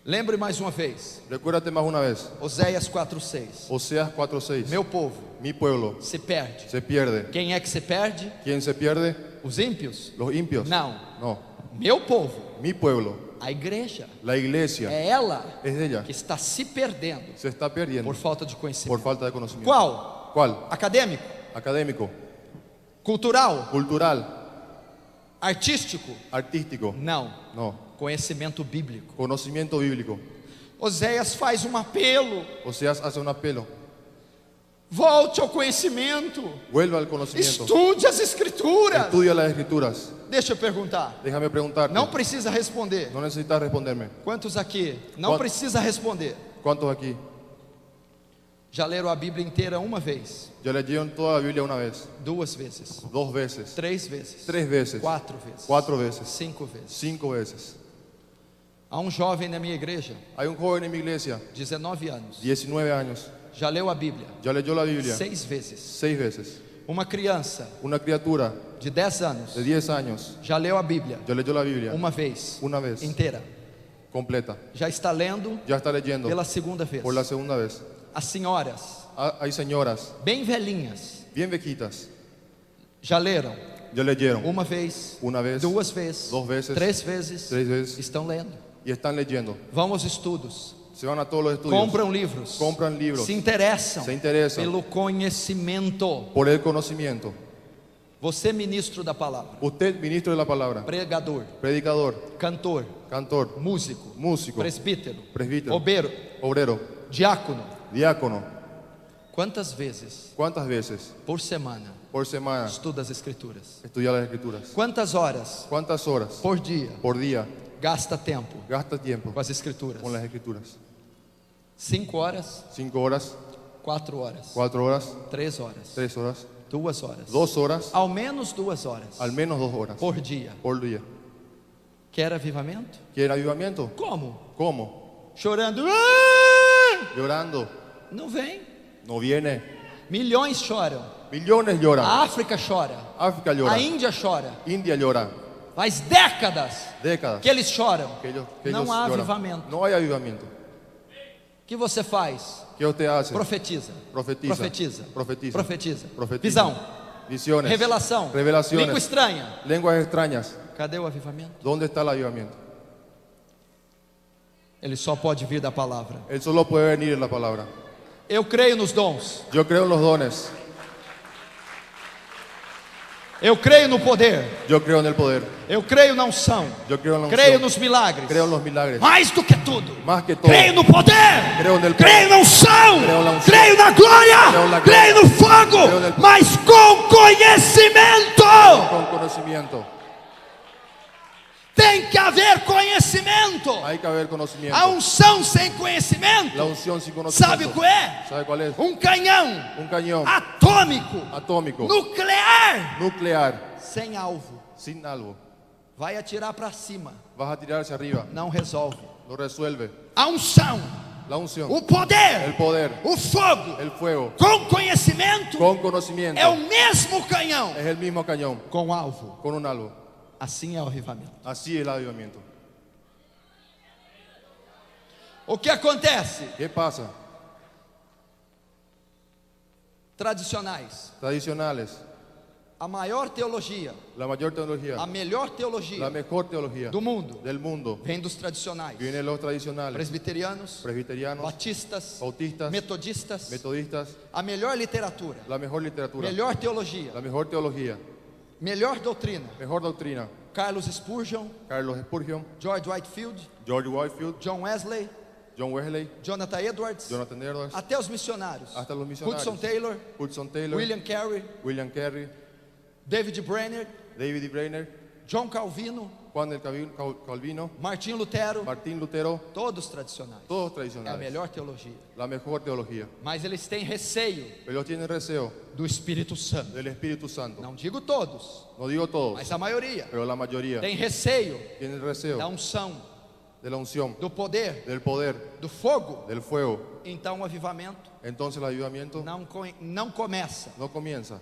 Lembre mais uma vez, Recuérdate más una vez, Oséias 4:6. Oseas 4:6. Meu povo Mi pueblo se perde. se pierde. Quem é que se perde? ¿Quién se pierde? Os ímpios? Los impios. Não. No. Meu povo, Mi pueblo, a igreja. la iglesia, É ela es de ella. que está se perdendo Se está perdiendo por falta de por conhecimento. falta de conocimiento. Qual? ¿Cuál? Acadêmico, Académico, cultural, cultural, artístico? artístico. Não. No. Conhecimento bíblico. Conocimiento bíblico. Oséias faz um apelo. Oseas hace un apelo. Volte ao conhecimento. Vuelva al conocimiento. Estude as escrituras. Estudia las escrituras. Deixa eu perguntar. Déjame preguntarte. Não precisa responder. No necesitas responderme. Quantos aqui não Quanto- precisa responder? ¿Cuántos aquí Já leram a Bíblia inteira uma vez, ya leyeron toda la Biblia una vez, 2 vezes, 2 veces, 3 vezes, 3 veces, 4 vezes, 4 veces, 5 vezes? 5 veces? Há um jovem na minha igreja, Hay un joven en mi iglesia, 19 anos, 19 años, já leu a Bíblia ya leyó la Biblia 6 vezes. 6 veces. Uma criança Una criatura de 10 anos de 10 años já leu a Bíblia ya leyó la Biblia uma vez una vez inteira. completa. Já está lendo Ya está leyendo pela segunda vez. por la segunda vez. As senhoras, Hay señoras bem velhinhas, bien viejitas, já leram ya leyeron uma vez, una vez, 2 vezes, 2 veces, 3 vezes, 3 veces estão lendo. y están leyendo. Vão aos estudos, Se van a todos los estudios, compram livros, compran libros, se interessam se interesan pelo conhecimento. por el conocimiento. Você, ministro da palavra, Usted, ministro de la palabra, pregador, predicador, cantor, cantor, músico, músico, presbítero, presbítero, obreiro, obrero, diácono, diácono. quantas vezes ¿Cuántas veces por semana por semana estuda as escrituras? estudia las escrituras? Quantas horas ¿Cuántas horas por dia por día gasta tempo gasta tiempo com as escrituras? con las escrituras? 5 horas, 5 horas, 4 horas, 4 horas, 3 horas, 3 horas, 2 horas, 2 horas, ao menos 2 horas al menos 2 horas por dia. por día. Quer avivamento? ¿Quiere avivamiento? Como? ¿Cómo? Chorando. "Ah!" Llorando. Não vem. No viene. Milhões choram. Millones lloran. A África chora. África llora. A Índia chora. India llora. Faz décadas Décadas. que eles choram. que Não ellos há lloran. avivamento. No hay avivamiento. O que você faz? ¿Qué usted hace? Profetiza. Profetiza. Profetiza. Profetiza. Profetiza. Profetiza. Visão. Visiones. Revelação. Revelaciones. Língua estranha. Lenguas extrañas. Cadê o avivamento? ¿Dónde está el avivamiento? Ele só pode vir da palavra. Él solo puede venir en la palabra. Eu creio nos dons. Yo creo en los dones. Eu creio no poder. Yo creo en el poder. Eu creio na unção. Yo creo en la Creio unción. nos milagres. Creo en los milagres. Mais do que tudo. Más que todo. Creio no poder. Creo en el Creio na unção. Creo na unção. Creio na glória. Creo na glória. Creio no fogo. Creo nel- Mas com conhecimento. Con conocimiento. Tem que haver conhecimento. Hay que haber conocimiento. A unção sem conhecimento. La unción sin conocimiento. Sabe qual é? ¿Sabe cuál es? Um canhão Un cañón atômico, atómico, nuclear, nuclear, sem alvo. sin algo. Vai atirar para cima. Vas a tirar hacia arriba. Não resolve. Lo resuelve. A unção, La unción, o poder, el poder, o fogo, el fuego, com conhecimento, con conocimiento. é o mesmo canhão Es el mismo cañón, com alvo. con un algo. Assim é o avivamento. Así es el avivamiento. O que acontece? ¿Qué pasa? Tradicionais. Tradicionales. A maior teologia, La mayor teología, a melhor teologia la mejor teología do mundo del mundo vem dos tradicionais. vienen los tradicionales, Presbiterianos, presbiterianos, batistas, bautistas, metodistas. metodistas, A melhor literatura, la mejor literatura, melhor teologia, la mejor teología, melhor doutrina. mejor doctrina. Carlos Spurgeon, Carlos Spurgeon, George Whitefield, George Whitefield, John Wesley, John Wesley, Jonathan Edwards, Jonathan Edwards, até os missionários. hasta los misionários, Hudson Taylor, Hudson Taylor, William Carey, William Carey, David Brainerd, David Brainerd, John Calvino, Juan el Calvino, Martim Lutero, Martín Lutero, todos tradicionais. todos É a tradicionales. melhor teologia. La mejor teología. Mas eles têm receio Pero ellos tienen deseo do Espírito Santo. del Espíritu Santo. Não digo todos, No digo todos, mas a maioria pero la mayoría tem receio tienen da deseo unção, de la unción, do poder, del poder, do fogo. del fuego. Então o avivamento Entonces el avivamiento não começa. no comienza.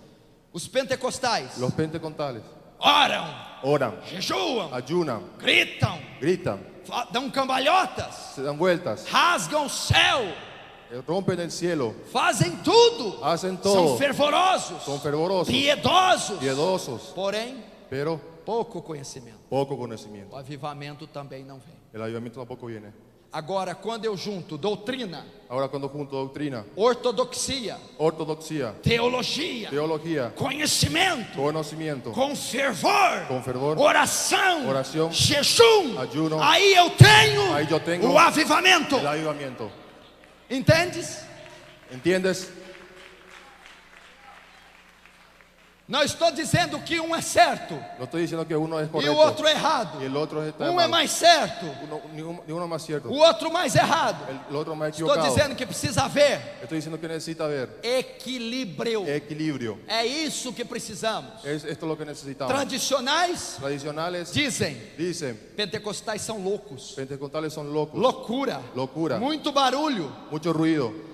Os pentecostais Los pentecostales oram, oran, jejuam, ayunan, gritam, gritan, dão cambalhotas, se dan vueltas, rasgam o céu, rompen el cielo, fazem tudo, hacen são todo, fervorosos, son fervorosos, piedosos, piedosos, porém pero pouco conhecimento. poco conocimiento. O avivamento também não vem. El avivamiento tampoco viene. Agora, quando eu junto doutrina, Ahora cuando junto doctrina, ortodoxia, ortodoxia, teologia, teología, conhecimento, conocimiento, com fervor, oração, jejum, ayuno, aí eu tenho o avivamento. el avivamiento. Entendes? ¿Entiendes? Não estou dizendo que um é certo No estoy diciendo que uno es e correcto o outro é errado. y el otro está Um é mal. mais certo, Ni uno más cierto, o outro mais errado. el otro más Estou equivocado. dizendo que precisa haver Estoy diciendo que necesita haber equilíbrio. equilibrio. É isso que precisamos. Esto es lo que necesitamos. Tradicionais Tradicionales dizem, dicen, pentecostais são loucos. pentecostales son locos, Loucura. Muito barulho. mucho ruido.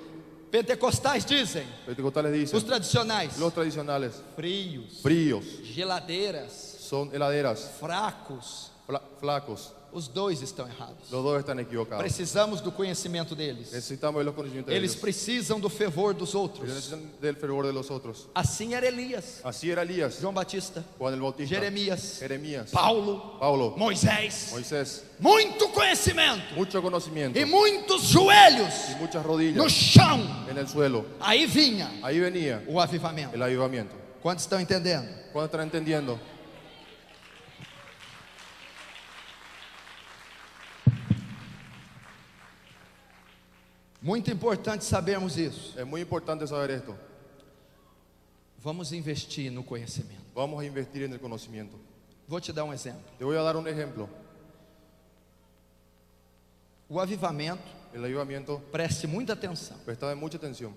Pentecostais dizem, Pentecostales os dicen, tradicionais, los tradicionales frios, fríos, geladeiras, son heladeras, fracos. flacos. Os dois estão errados. Los dos están equivocados. Precisamos do conhecimento deles. Necesitamos de los conocimientos de Eles ellos. precisam do fervor dos Ellos outros. necesitan del fervor de los otros. Assim era Elias, Así era Elías, João Batista, Juan el Bautista, Jeremias, Jeremías, Paulo, Moisés. Moisés. Muito conhecimento Mucho conocimiento e muitos joelhos y muchas no rodillas chão. en el suelo. Aí vinha Ahí venía o avivamento. el avivamiento. Quantos estão entendendo? ¿Cuándo están entendiendo? Muito importante sabermos isso. Es muy importante saber esto. Vamos investir no conhecimento. Vamos a invertir en el conocimiento. Vou te dar um exemplo. Te voy a dar un ejemplo. O avivamento, El avivamiento, preste muita atenção. prestad mucha atención.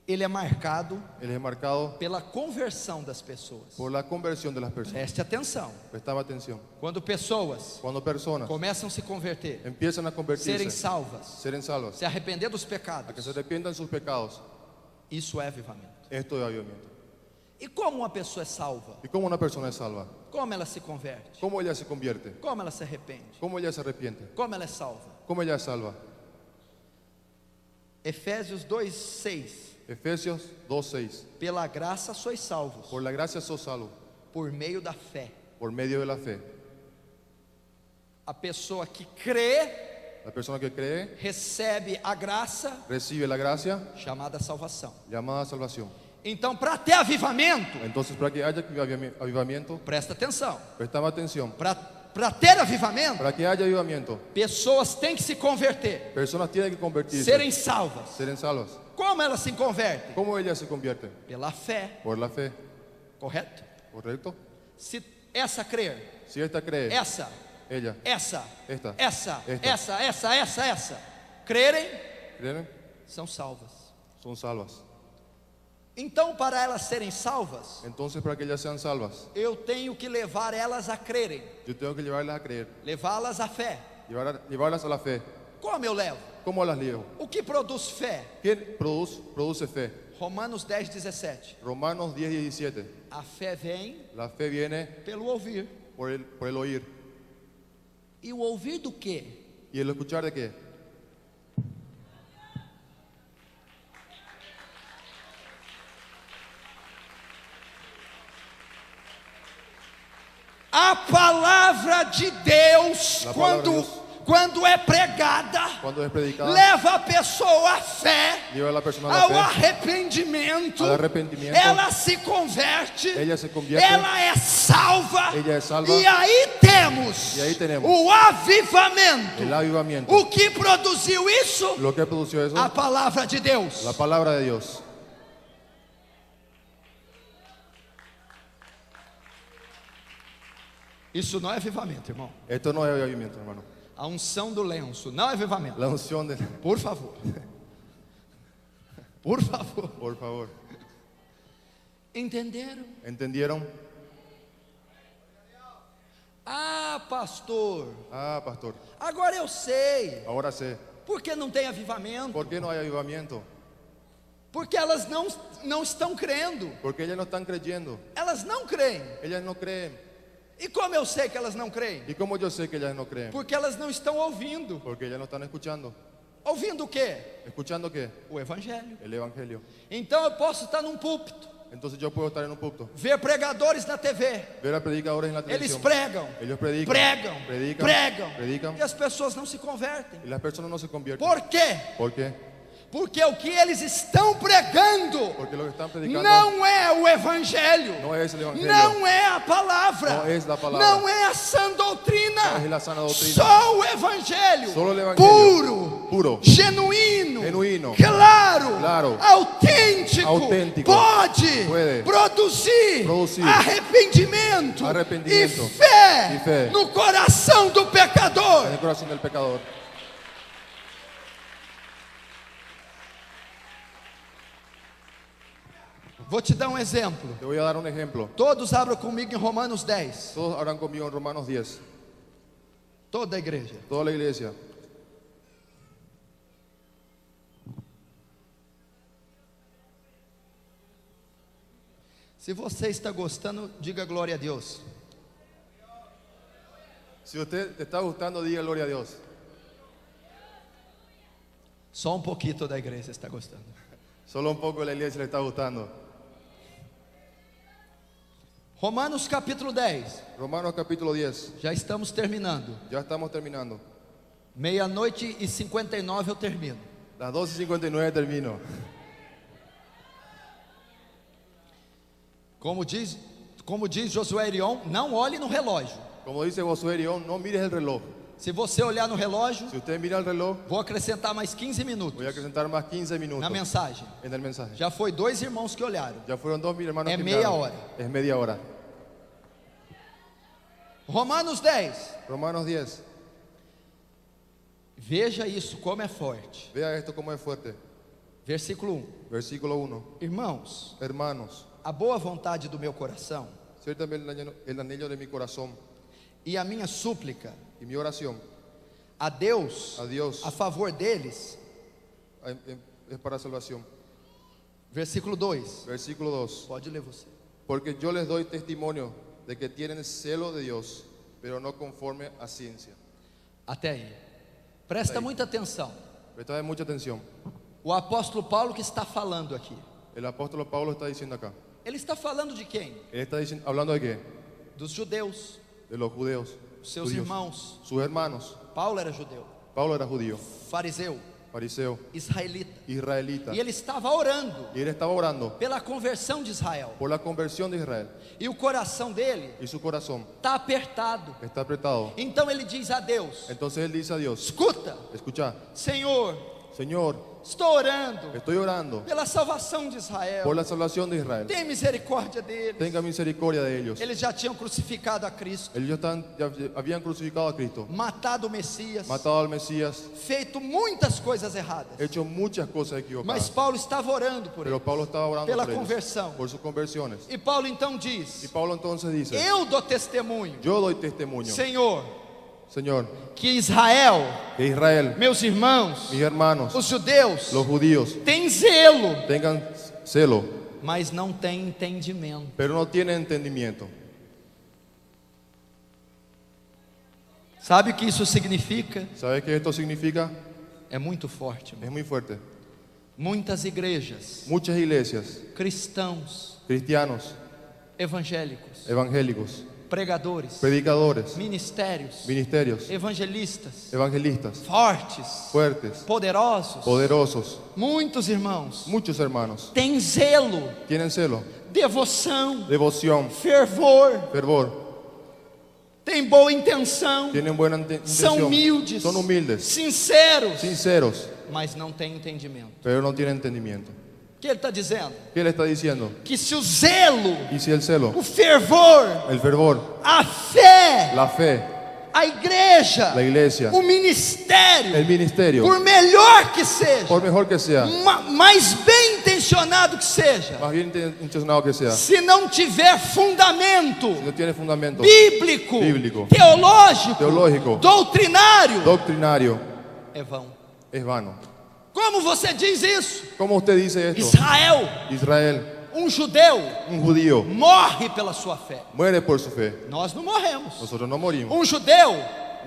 Ele é marcado Él es marcado pela conversão das pessoas. por la conversión de las personas. Preste atenção. Prestad atención. Quando pessoas Cuando personas começam a se converter, empiezan a serem convertirse, salvas, serem salvas, se arrepender dos a que se pecados, arrepientan de sus pecados, isso é avivamento. esto es avivamiento. E como uma pessoa é salva? ¿Y cómo una persona es salva? Como ela se converte? ¿Cómo ella se convierte? Como ela se arrepende? ¿Cómo ella se arrepiente? Como ela é salva? ¿Cómo ella es salva? Efésios 2:6. Efesios 2:6. Pela graça sois salvos, Por la gracia sos salvo, por meio da fé. por medio de la fe. A pessoa que crê, La persona que cree recebe a graça recibe la gracia chamada salvação. llamada salvación. Então, para ter avivamento, Entonces, para que haya avivamiento, presta atenção. prestamos atención. Para ter avivamento, Para que haya avivamiento, pessoas têm que se converter, personas tienen que convertirse, serem salvas. serem salvas. Como elas se convertem? ¿Cómo ellas se convierten? Pela fé, Por la fe, correto? ¿correcto? Se essa crer, Si esta cree, essa, ella, essa, esta, essa, crerem, ¿creen? são salvas. Son salvas. Então, para elas serem salvas, Entonces, para que ellas sean salvas, eu tenho que levar elas a crerem, yo tengo que llevarlas a creer, levá-las à fé. llevarlas a la fe. Como eu levo? ¿Cómo las llevo? O que produz fé? ¿Quién produce fe? Romanos 10:17. Romanos 10:17. A fé vem La fe viene pelo ouvir. por el oír. E o ouvir do quê? ¿Y el escuchar de qué? A palavra de Deus, A palavra de Deus. quando é pregada, Cuando es predicada, leva a pessoa à fé, lleva a la persona a la ao fe, arrependimento. al arrepentimiento. Ela se converte, Ella se convierte, ela é salva. ella es salva. E aí temos E aí tenemos o avivamento. el avivamiento. O que produziu isso? Lo que produció eso, A palavra de Deus. la palabra de Dios. Isso não é avivamento, irmão. Esto no es avivamiento, hermano. A unção do lenço não é avivamento. La unción de... Por favor. Por favor. Por favor. Entenderam? ¿Entendieron? Ah, pastor. Ah, pastor. Agora eu sei. Ahora sé. Por que não tem avivamento? ¿Por qué no hay avivamiento? Porque elas não estão crendo. Porque ellas no están creyendo. Elas não creem. Ellas no creen. E como eu sei que elas não creem? ¿Y cómo yo sé que ellas no creen? Porque elas não estão ouvindo. Porque ellas no están escuchando. Ouvindo o quê? ¿Escuchando qué? O evangelho. El evangelio. Então eu posso estar num púlpito, Entonces yo puedo estar en un púlpito, ver pregadores na TV. ver a predicadores en la Eles televisión. pregam, Ellos predican, pregam, predican, pregam. predican, E as pessoas não se convertem. y las personas no se convierten. Por quê? ¿Por qué? Porque o que eles estão pregando Porque lo que están predicando não é o evangelho. no es el evangelio, Não é a palavra. No es la palabra. Não é a sã doutrina. no es la sana doctrina. Só o evangelho. Solo el evangelio. Puro. Puro. Genuíno. Genuíno. Claro. Claro. Autêntico. Auténtico. Pode Puede. produzir. Arrependimento. Arrependimiento. E fé. Y fe. No coração do pecador. En el corazón del pecador. Vou te dar um exemplo. Te voy a dar un ejemplo. Todos abram comigo em Romanos 10. Todos hablan conmigo en Romanos 10. Toda a igreja. Toda la iglesia. Se você está gostando, diga glória a Deus. Si usted te está gustando, diga gloria a Dios. Só um pouquinho da igreja está gostando. Solo un poco la iglesia le está gustando. Romanos capítulo 10. Romanos capítulo 10. Já estamos terminando. Ya estamos terminando. 00:59 eu termino. Las 12:59 termino. Como diz Josué Erion, não olhe no relógio. Como dice Josué Erión, no mires el reloj. Se você olhar no relógio, Si usted mira el reloj, vou acrescentar mais 15 voy a minutos acrescentar más 15 minutos na mensagem. en el mensaje. Já foi 2 irmãos que olharam. Ya fueron 2 mis hermanos Es que media miraron. hora. Es media hora. Romanos 10. Romanos 10. Veja isso como é forte. Vea esto como es fuerte. Versículo 1. Versículo 1. Irmãos, Hermanos, a boa vontade do meu coração ciertamente el anhelo de mi corazón e a minha súplica y mi oración a Deus a Dios a favor deles. es para salvación. Versículo 2. Versículo 2. Pode ler você. Porque yo les doy testimonio de que tienen celo de Dios, pero no conforme a ciencia. Até aí. Presta Aí. muita atenção. Prestad mucha atención. O apóstolo Paulo que está falando aqui. El apóstol Pablo está diciendo acá. Ele está falando de quem? Él está hablando de qué? Dos judeus, De los judeos. seus judíos. irmãos. Sus hermanos. Paulo era judeu, Pablo era judío, fariseu, fariseo, israelita. israelita. E ele estava orando Y él estaba orando pela conversão de Israel. por la conversión de Israel. E o coração dele Y su corazón está apertado. está apretado. Então ele diz a Deus: Entonces él dice a Dios, escuta, escucha, Senhor, Señor, estou orando estoy orando pela salvação de Israel. por la salvación de Israel. Tem misericórdia deles. Tenga misericordia de ellos. Eles já tinham crucificado a Cristo, Ellos ya habían crucificado a Cristo, matado o Messias, matado al Mesías, feito muitas coisas erradas. hecho muchas cosas Mas equivocadas. Paulo estava orando por Pero ele. Pablo estaba orando Pela por ellos, conversão. por sus conversiones. E Paulo então Y diz: Pablo entonces dice, eu dou testemunho, yo doy testimonio, Senhor, Señor, que Israel, que Israel, meus irmãos, mis hermanos, os judeus, los judíos, têm zelo, tengan celo, mas não têm entendimento. pero no tienen entendimiento. Sabe o que isso significa? ¿Sabe qué esto significa? É muito forte. Es muy fuerte. Muitas igrejas, Muchas iglesias, cristãos, cristianos, evangélicos, evangélicos, pregadores, predicadores, ministérios, ministerios, evangelistas, evangelistas, fortes, fuertes, poderosos, poderosos, muitos irmãos, muchos hermanos, têm zelo, tienen celo, devoção, devoción, fervor, fervor, têm boa intenção, tienen buena são intención, humildes, son humildes, sinceros, sinceros, mas não têm entendimento. pero no tienen entendimiento. O que ele está dizendo? ¿Qué le está diciendo? Que se o zelo, Y si el celo, o fervor, el fervor, a fé fé, la fe, a igreja, la iglesia, o ministério, el ministerio, por melhor que seja, por mejor que sea, mais bem intencionado que seja, más bien intencionado que sea, se não tiver fundamento si no tiene fundamento bíblico, bíblico, teológico, doutrinário, doctrinario, é vão. es vano. Como você diz isso? ¿Cómo usted dice esto? Israel, Israel, um judeu, un judío, morre pela sua fé. muere por su fe. Nós não morremos. Nosotros no morimos. Um judeu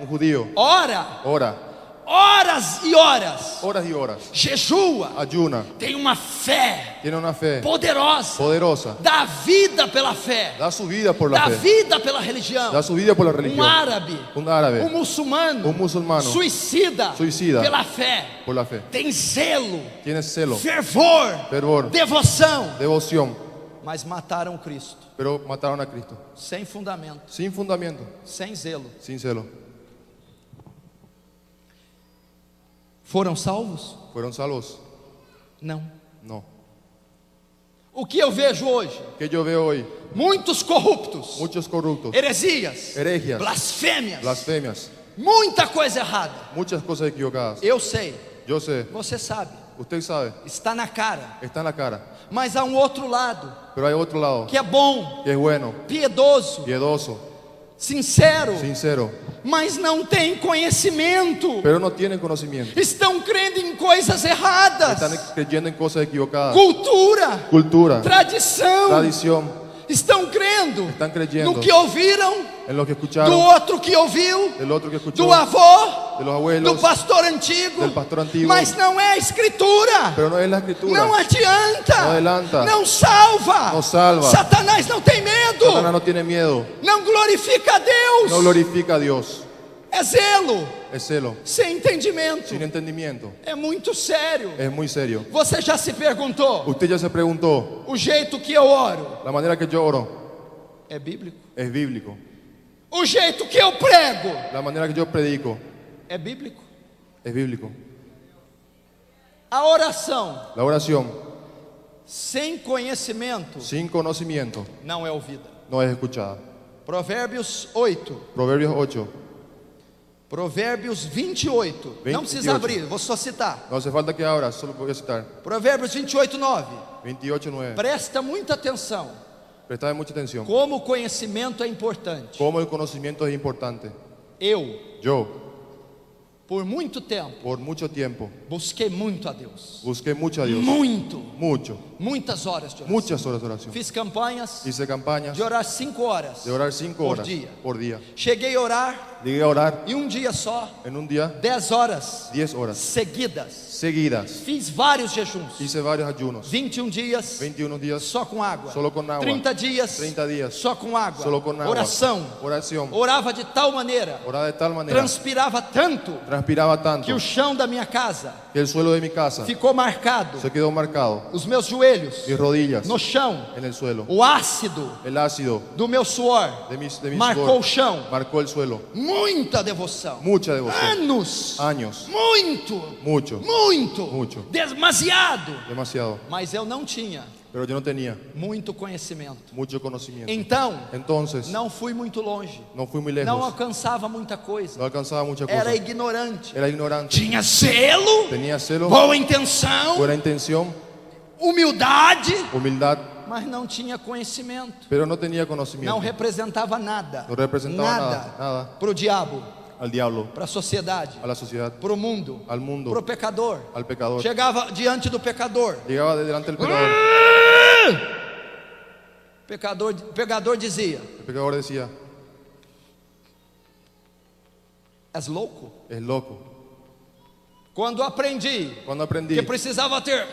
Un judío ora ora horas e horas, horas y horas, jejua, ayuna, tem uma fé tiene una fe poderosa, poderosa, dá vida pela fé, da su vida por la dá fe, vida pela religião. da su vida por la Um religión. árabe, Un árabe, um muçulmano, muçulmano, suicida, suicida pela fé, por la fe, tem zelo, tiene celo, fervor, fervor, devoção, devoción, mas mataram Cristo pero mataron a Cristo sem fundamento, sin fundamento, sem zelo. sin celo. Foram salvos? ¿Fueron salvos? Não. No. O que eu vejo hoje? ¿Qué yo veo hoy? Muitos corruptos, Muchos corruptos, heresias, herejías, blasfêmias, blasfemias, muita coisa errada. muchas cosas equivocadas. Eu sei, Yo sé, você sabe, usted sabe, está na cara. está en la cara, Mas há um outro lado pero hay otro lado que é bom, que es bueno, piedoso, piedoso, sincero, sincero, mas não tem conhecimento. pero no tienen conocimiento. Estão crendo em coisas erradas. Están creyendo en cosas equivocadas. Cultura, Cultura, tradição. tradición, Estão crendo están creyendo no que ouviram en lo que do escucharon, outro que ouviu, del otro que escuchó, do avô, de los do abuelos, pastor antigo, del pastor antiguo, mas não é a escritura. pero no es la escritura. Não adianta, No adelanta. não salva. No salva. Satanás não tem medo, Satanás no tiene miedo, não glorifica a Deus. no glorifica a Dios, É zelo, es celo, sem entendimento. sin entendimiento. É muito sério. Es muy serio. Você já se perguntou? Usted ya se preguntó, O jeito que eu oro la manera que yo oro é bíblico? es bíblico, O jeito que eu prego la manera que yo predico é bíblico? es bíblico. A oração La oración sem conhecimento sin conocimiento não é ouvida. no es escuchada. Provérbios 8, Proverbios 8, Provérbios 28. Não precisa 28. abrir, vou só citar. no hace falta que abra, solo voy a citar. Provérbios 28, 9. 28, 9. Presta muita atenção. Prestad mucha atención. Como o conhecimento é importante. Cómo el conocimiento es importante. Eu, Yo, por muito tempo, por mucho tiempo, busquei muito a Deus. busqué mucho a Dios. Muito. Mucho. Muitas horas de oração. Muchas horas de oración. Fiz campanhas Hice campañas de orar 5 horas. de orar 5 por horas dia. por día. Cheguei a orar Llegué a orar em um dia só, en un día 10 horas 10 horas seguidas. seguidas. Fiz vários jejuns. Hice varios ayunos. 21 dias 21 días só com água. solo con agua. 30 dias 30 días só com água. solo con agua. Oração. Oración. Orava de tal maneira, Oraba de tal manera. transpirava tanto Transpiraba tanto que o chão da minha casa que el suelo de mi casa ficou marcado. se quedó marcado. Os meus joelhos Mis rodillas no chão. en el suelo. O ácido El ácido do meu suor de mi marcou o sudor chão. marcó el suelo. Muita devoção. Mucha devoción. Anos. Años. Muito. Mucho. Muito. Mucho. Demasiado. Demasiado. Mas eu não tinha Pero yo no tenía muito conhecimento. mucho conocimiento. Então, Entonces, não fui muito longe. no fui muy Não lejos. alcançava muita coisa. No alcanzaba mucha cosa. Era ignorante. Era ignorante. Tinha zelo, Tenía celo, boa intenção, buena intención, humildade, humildad, mas não tinha conhecimento. pero no tenía Não conocimiento. representava nada. No representaba nada, nada para o diabo, al diablo, para a sociedade, a la sociedad, para o mundo, al mundo, para o pecador. al pecador. Chegava diante do pecador. Llegaba delante del pecador. O pecador dizia: El pecador decía, és louco? es loco. Quando aprendi Cuando aprendí que precisava ter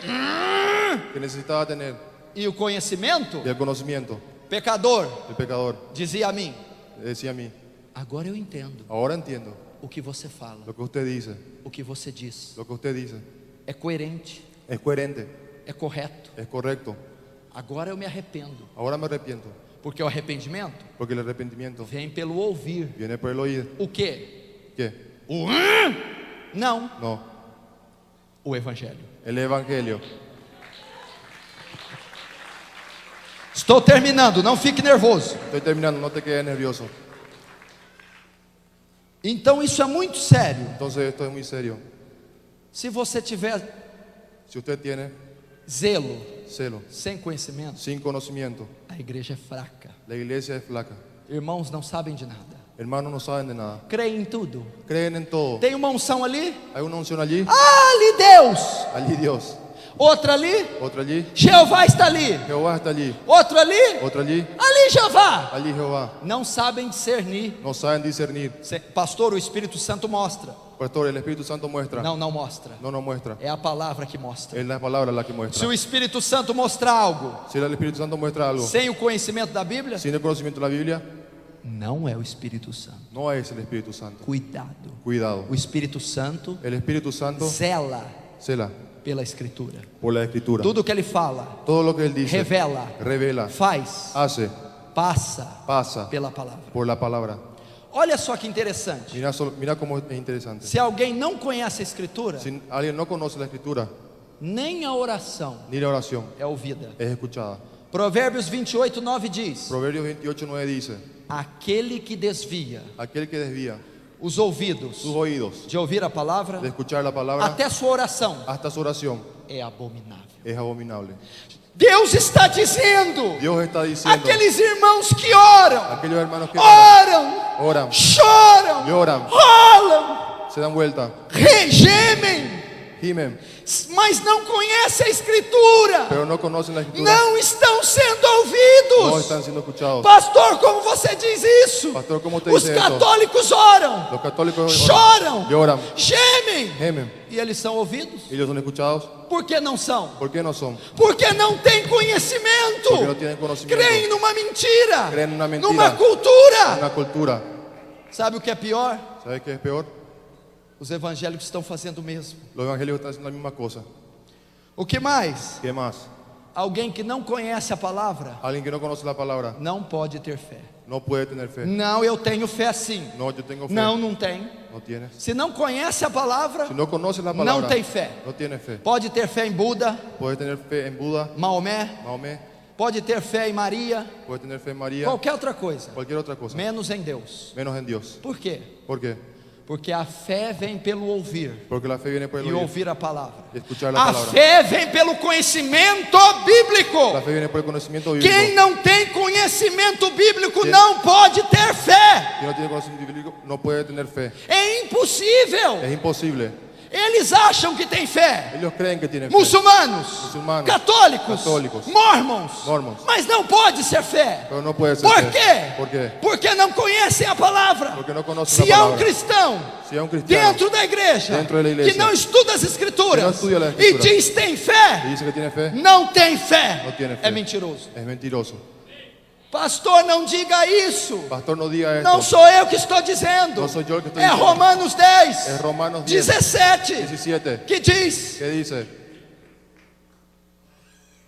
que necesitaba tener e o conhecimento, y el conocimiento, pecador el pecador dizia a mim: decía a mí, agora eu entendo ahora entiendo o que você fala, lo que usted dice, o que você diz. lo que usted dice É coerente, es coherente, é correto. es correcto. Agora eu me arrependo, Ahora me arrepiento, porque o arrependimento porque el arrepentimiento vem pelo ouvir. viene por el oír. O quê? ¿Qué? O não, No, o evangelho. el evangelio. Estou terminando, não fique nervoso. Estoy terminando, no te quedes nervioso. Então isso é muito sério. Entonces esto es muy serio. Se você tiver Si usted tiene zelo celo, sem conhecimento, sin conocimiento, a igreja é fraca. la iglesia es flaca. Irmãos não sabem de nada. Hermanos no saben de nada. Creem em tudo. Creen en todo. Tem uma unção ali? Hay una unción allí, Ali Deus. allí Dios. Outra ali? Otra allí, Jeová está ali. Jehová está allí. Outro ali? Otra allí, Ali Jeová. allí Jehová. Não sabem discernir. No saben discernir. Pastor, o Espírito Santo mostra. Pastor, el Espíritu Santo muestra. Não mostra. No nos muestra. É a palavra que mostra. Es la palabra la que Se muestra. o Espírito Santo mostrar algo Si el Espíritu Santo muestra algo sem o conhecimento da Bíblia, sin el conocimiento de la Biblia, não é o Espírito Santo. no es el Espíritu Santo. Cuidado. Cuidado. O Espírito Santo El Espíritu Santo zela cela pela Escritura. por la Escritura. Tudo que ele fala, Todo lo que Él dice revela, revela, faz, hace, passa pasa pela palavra. por la palabra. Olha só que interessante. Mira cómo es interesante. Se alguém não conhece a Escritura, Si alguien no conoce la Escritura, nem a oração ni la oración é ouvida. es escuchada. Provérbios 28:9 diz: Proverbios 28:9 dice: aquele que desvia aquel que desvía os ouvidos sus oídos de ouvir a palavra, de escuchar la palabra até sua oração hasta su oración é abominável. es abominable. Deus está dizendo: Dios está diciendo: aqueles irmãos que oram, aquellos hermanos que oram, oran, choram, lloran, rolam, se dan vuelta, gemem, gimen, mas não conhecem a Escritura, pero no conocen la Escritura, não estão sendo no ouvidos. están siendo escuchados. Pastor, como você diz isso? Pastor, ¿cómo usted Os dice eso? católicos oram, Los católicos choram, lloran, gemem, gemen, e eles são ouvidos? ellos son escuchados. Por que não são? ¿Por qué no son? Porque não tem conhecimento. Porque no tienen conocimiento. Creem numa mentira, Creen en una mentira. numa cultura. Una cultura. Sabe o que é pior? ¿Sabes qué es peor? Os evangélicos estão fazendo o mesmo. Los evangélicos están haciendo la misma cosa. O que mais? ¿Qué más? Alguém que não conhece a palavra Alguien que no conoce la palabra não pode ter fé. no puede tener fe. Não, eu tenho fé sim. No, yo tengo fe. Não tem. No tienes. Se não conhece a palavra, Si no conoces la palabra, não tem fé. no tienes fe. Pode ter fé em Buda, Puedes tener fe en Buda, Maomé, Mahomet, pode ter fé em Maria, puedes tener fe en María, qualquer outra coisa, cualquier otra cosa, menos em Deus. menos en Dios. Por quê? ¿Por qué? Porque a fé vem pelo ouvir Porque la fe viene por el e oír ouvir a palavra. y escuchar la A palabra. fé vem pelo conhecimento bíblico. La fe viene por el conocimiento bíblico. Quem não tem conhecimento bíblico Quem- não pode ter fé. Quien no tiene conocimiento bíblico no puede tener fe. É impossível. Es imposible. Eles acham que tem fé. Ellos creen que tienen fe. Muçulmanos, Muçulmanos, católicos, católicos, mormons, mormons. mas não pode ser fé. Pero no puede ser Por fe. quê? ¿Por qué? Porque não conhecem a palavra. Porque no conocen Se la há um palabra. cristão Si hay un cristiano dentro da igreja Dentro da igreja. que não estuda as escrituras Que não estuda a e escritura. diz tem y fé, dice que tiene fe, não tem fé, no tiene fe. é mentiroso. Es mentiroso. Pastor, não diga isso. Pastor, no diga esto. Não sou eu que estou dizendo. Não sou eu que estou É dizendo. Romanos 10, Es Romanos 10, 17, 17. que diz: ¿Qué dice?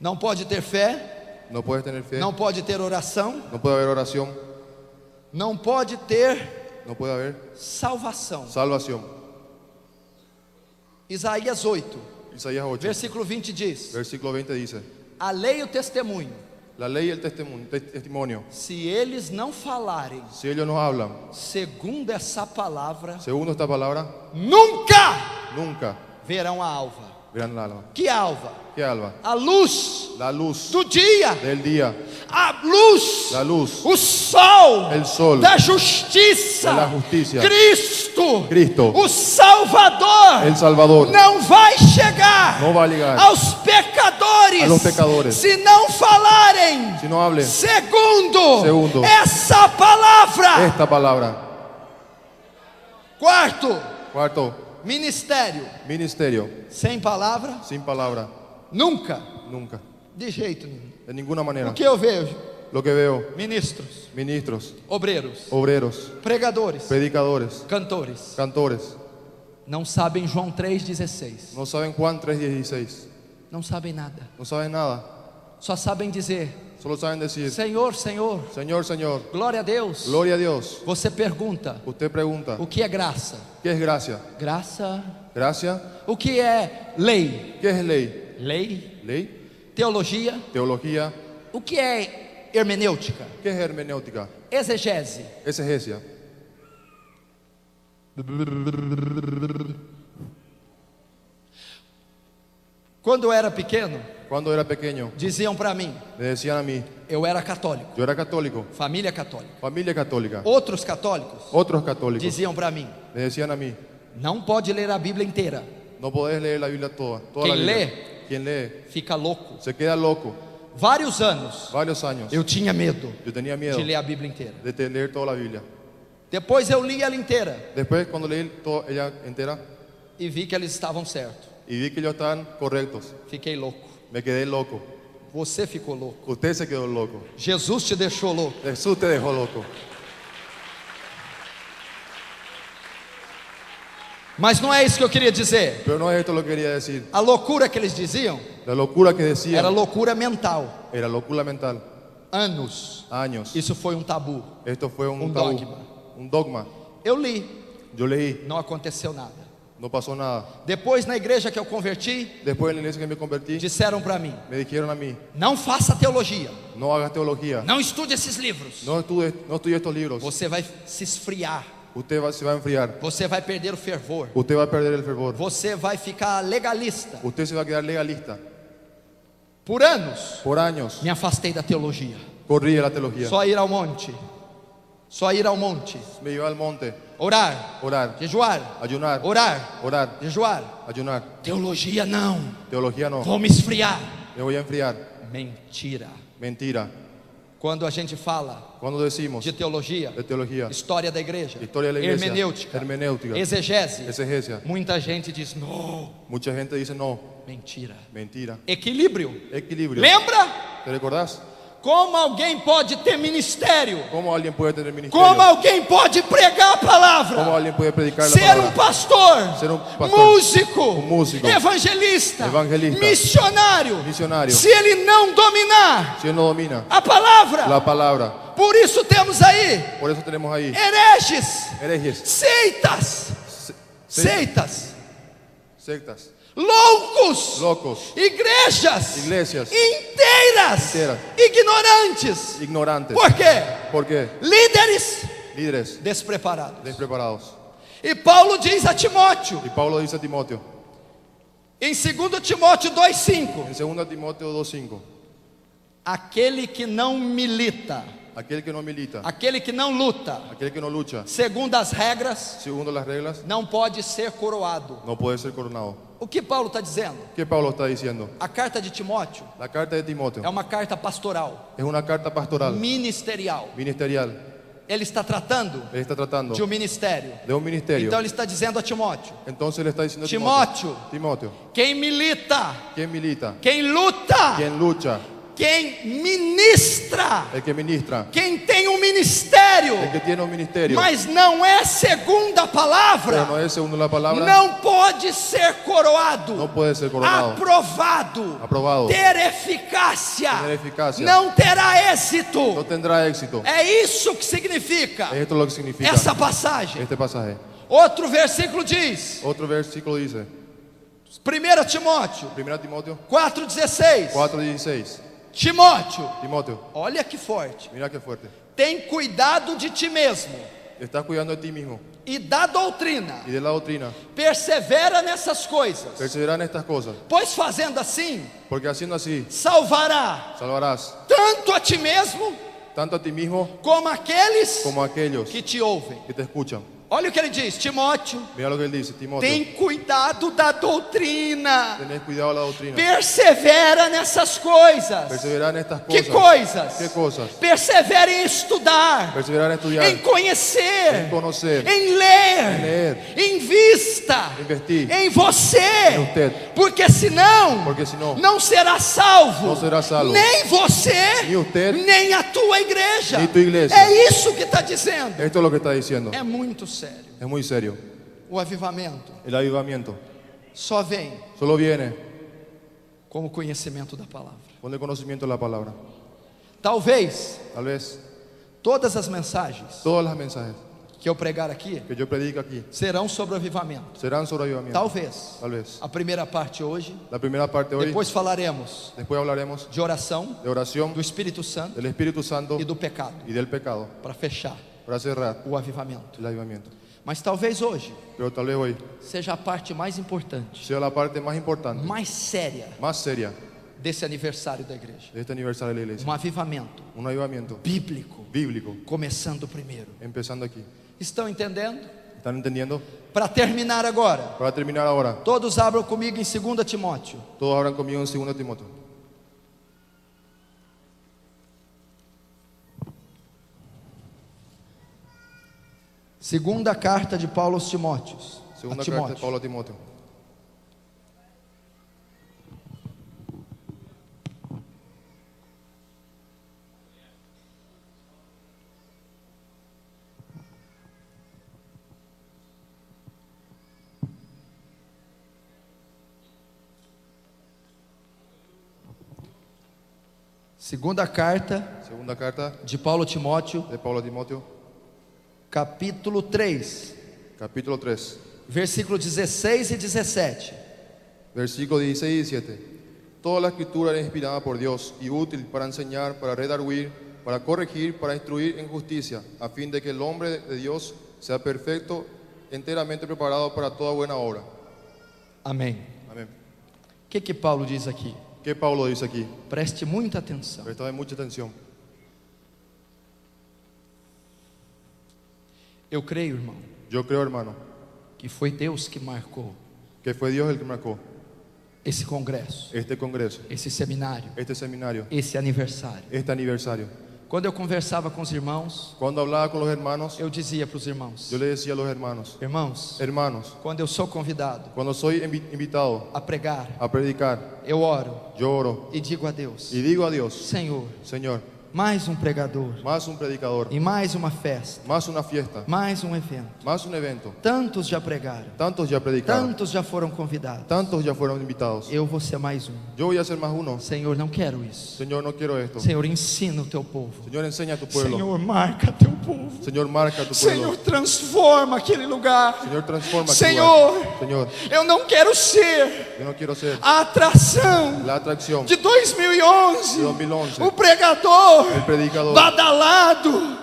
não pode ter fé, No puedes tener fe. não pode ter oração, No puede haber oración. não pode ter No puede haber salvação. salvación. Isaías 8, Isaías 8, versículo 20 diz: versículo 20 dice: a lei e o testemunho, la ley y el testimonio. se eles não falarem Si ellos no hablan, segundo essa palavra, segundo esta palabra, nunca nunca verão a alva. verán el alba. Que alva? ¿Qué alba? A luz La luz do dia, del día, a luz, la luz, o sol, el sol da justiça, de la justicia. Cristo, Cristo, o Salvador, el Salvador, não vai chegar no va a llegar aos pecadores, a los pecadores. se não falarem si no hable segundo essa palavra. esta palabra. Quarto, Cuarto, ministério ministerio, sem palavra, sin palabra, nunca, nunca, de jeito nenhum. de ninguna manera. O que eu vejo? Lo que veo, Ministros, ministros, obreiros, obreros, pregadores, predicadores, cantores, cantores, não sabem João 3,16. no saben Juan 3:16, Não sabem nada. no saben nada, Só sabem dizer: solo saben decir: Senhor, Senhor, Señor, Señor, glória a Deus. gloria a Dios. Você pergunta: Usted pregunta: o que é graça? ¿qué es gracia? Graça. Gracia, O que é lei? ¿qué es ley? Lei. Ley, Teologia. teología, O que é hermenêutica? ¿qué es hermenéutica? Exegese. Exegesia. Quando eu era pequeno, Cuando era pequeño, diziam para mim, me decían a mí, eu era católico, yo era católico, família católica. familia católica. Outros católicos Otros católicos diziam para mim, me decían a mí, não pode ler a Bíblia inteira, no podés leer la Biblia toda ¿Quién la Biblia. lee? Quien lee fica louco. se queda loco. Vários anos Varios años eu tinha medo yo tenía miedo de ler a Bíblia inteira. de leer toda la Biblia. Depois eu li ela inteira Después, cuando leí toda ella entera e vi que eles estavam certos. y vi que ellos estaban correctos, Fiquei louco. me quedé loco. Você ficou louco. Usted se quedó loco. Jesus te deixou louco. Jesús te dejó loco. Mas não é isso que eu queria dizer. Pero no es esto lo que quería decir. A loucura que eles diziam La locura que decían era loucura mental. era locura mental. Anos. Años. Isso foi um tabu. Esto fue un Un tabú, dogma. un dogma. Eu li, Yo leí, não aconteceu nada. no pasó nada. Depois, na igreja que eu converti, Después en la iglesia que me convertí, disseram para mim: me dijeron a mí, não faça teologia, no hagas teología, não estude esses livros. no estudie estos libros. Você vai se esfriar, Se va a enfriar, você vai perder o fervor, usted va a perder el fervor, você vai ficar legalista. usted se va a quedar legalista. Por anos, Por años me afastei da teologia. corrí de la teología. Só ir ao monte, só ir ao monte, Me iba al monte, orar, orar, jejuar, ayunar, orar, orar, jejuar. ayunar. Teologia não, Teología no, vou me esfriar. me voy a enfriar. Mentira. Mentira. Quando a gente fala Cuando decimos de teologia, de teología, história da igreja, historia de la iglesia, hermenêutica, hermenéutica, exegese, exegesia, muita gente diz não, mucha gente dice no, mentira. mentira. Equilíbrio. Equilibrio. Lembra ¿Te recordás? como alguém pode ter ministério? ¿Cómo alguien puede tener ministerio? Como alguém pode pregar a ¿Cómo palavra? alguien puede predicar la Ser palabra? pastor, Ser pastor, músico, músico, evangelista, evangelista, missionário, misionário. se ele não dominar Si él no domina a palavra. la palabra, Por isso temos aí por eso tenemos ahí hereges, herejes, seitas, seitas, sectas, loucos, locos, igrejas iglesias inteiras, Inteiras. ignorantes. ignorantes. Por quê? ¿Por qué? Líderes Líderes despreparados. despreparados. E Paulo diz a Timóteo, Y Pablo dice a Timoteo, em 2 Timóteo 2,5: en 2 Timoteo 2:5, aquele que não milita, aquel que no milita, aquele que não luta, aquel que no lucha, segundo as regras, segundo las reglas, não pode ser coroado. no puede ser coronado. O que Paulo está dizendo? ¿Qué Pablo está diciendo? A carta de Timóteo La carta de é Timoteo uma carta pastoral, es una carta pastoral, ministerial. ministerial. Ele está tratando Él está tratando de um ministério. de un ministerio. Então ele está dizendo a Timóteo: Entonces le está diciendo a Timóteo, Timoteo, quem milita, ¿quién milita? quem luta, ¿Quién lucha? quem ministra, El que ministra, quem tem um ministério, el que tiene un ministerio, mas não é segundo a pero palavra, no es según la palabra, não pode ser coroado, no puede ser coronado, aprovado, aprobado, ter eficácia, tener eficacia, não terá êxito. no tendrá éxito. É isso que significa Esto es lo que significa essa passagem. este pasaje. Outro versículo diz, Otro versículo dice, 1 Timóteo 1 Timoteo 4,16: 4:16, Timóteo, Timoteo, olha que forte, mira qué fuerte, tem cuidado de ti mesmo estás cuidando de ti mismo e da doutrina, y de la doctrina, persevera nessas coisas, persevera en estas cosas, pois fazendo assim, porque haciendo así salvará salvarás tanto a ti mesmo tanto a ti mismo como aqueles como a aquellos que te ouvem. que te escuchan. Olha o que ele diz: Timóteo, Mira lo que él dice, Timoteo, tem cuidado da doutrina, tenés cuidado de la doctrina, persevera nessas coisas. persevera en estas Que cosas. coisas? ¿Qué cosas? Persevera em estudar, Perseverar en estudiar, em conhecer, en conocer, em en ler, leer, invista investir em você, en usted, porque senão porque si no, não será salvo, não será salvo, nem você, ni usted, nem a tua igreja. ni tu iglesia. É isso que está dizendo. Esto es lo que está diciendo, É muito sério. es muy serio. O avivamento El avivamiento só vem solo viene com o conhecimento da palavra. con el conocimiento de la palabra. Talvez Tal vez todas as mensagens todas las mensajes que eu pregar aqui que yo predico aquí serão sobre o avivamento. serán sobre avivamiento. Talvez. Tal vez. A primeira parte hoje, La primera parte hoy, depois falaremos después hablaremos de oração, de oración, do Espírito Santo del Espíritu Santo e do pecado, y del pecado, para fechar para cerrar o avivamento. el avivamiento. Mas talvez hoje pero tal vez hoy seja a parte mais importante, sea la parte más importante, mais séria más seria desse aniversário da igreja. de este aniversario de la iglesia. Avivamento Un avivamiento bíblico, bíblico, começando primeiro. empezando aquí. Estão entendendo? ¿Están entendiendo? Para terminar agora, Para terminar ahora, todos abram comigo em 2 Timóteo. todos abran conmigo en 2 Timoteo. Segunda carta de Paulo aos Timóteos. Segunda A carta de Timóteo. Pablo a Timoteo. Segunda carta Segunda carta de Paulo a Timóteo, de Pablo a Timoteo, capítulo 3, capítulo 3, versículo 16 e 17. versículos 16 y 17. Toda la escritura es inspirada por Dios y útil para enseñar, para redarguir, para corregir, para instruir en justicia, a fin de que el hombre de Dios sea perfecto, enteramente preparado para toda buena obra. Amém. Amén. O que Paulo diz aqui? ¿Qué Pablo dice aquí? Preste muita atenção. Prestad mucha atención. Eu creio, irmão, Yo creo, hermano, que foi Deus que marcou que fue Dios el que marcó esse congresso, este congreso, esse seminário, este seminario, esse aniversário. este aniversario. Quando eu conversava com os irmãos, Cuando hablaba con los hermanos, eu dizia para os irmãos: yo le decía a los hermanos, irmãos, hermanos, quando eu sou convidado cuando soy invitado a pregar, a predicar, eu oro yo oro e digo a Deus: y digo a Dios, Senhor, Señor, mais pregador más un predicador, e mais uma festa, más una fiesta, mais evento. más un evento. Tantos já pregaram, Tantos ya predicaron, tantos já foram convidados. tantos ya fueron invitados. Eu vou ser mais Yo voy a ser más uno. Senhor, não quero isso. Señor, no quiero esto. Senhor, ensina o teu povo. Señor, enseña a tu pueblo. Senhor, marca teu povo. Señor, marca a tu Senhor, pueblo. transforma aquele lugar. Señor, transforma aquel Senhor, lugar. Señor, eu não quero ser yo no quiero ser a atração la atracción de 2011, de 2011, o pregador el predicador badalado,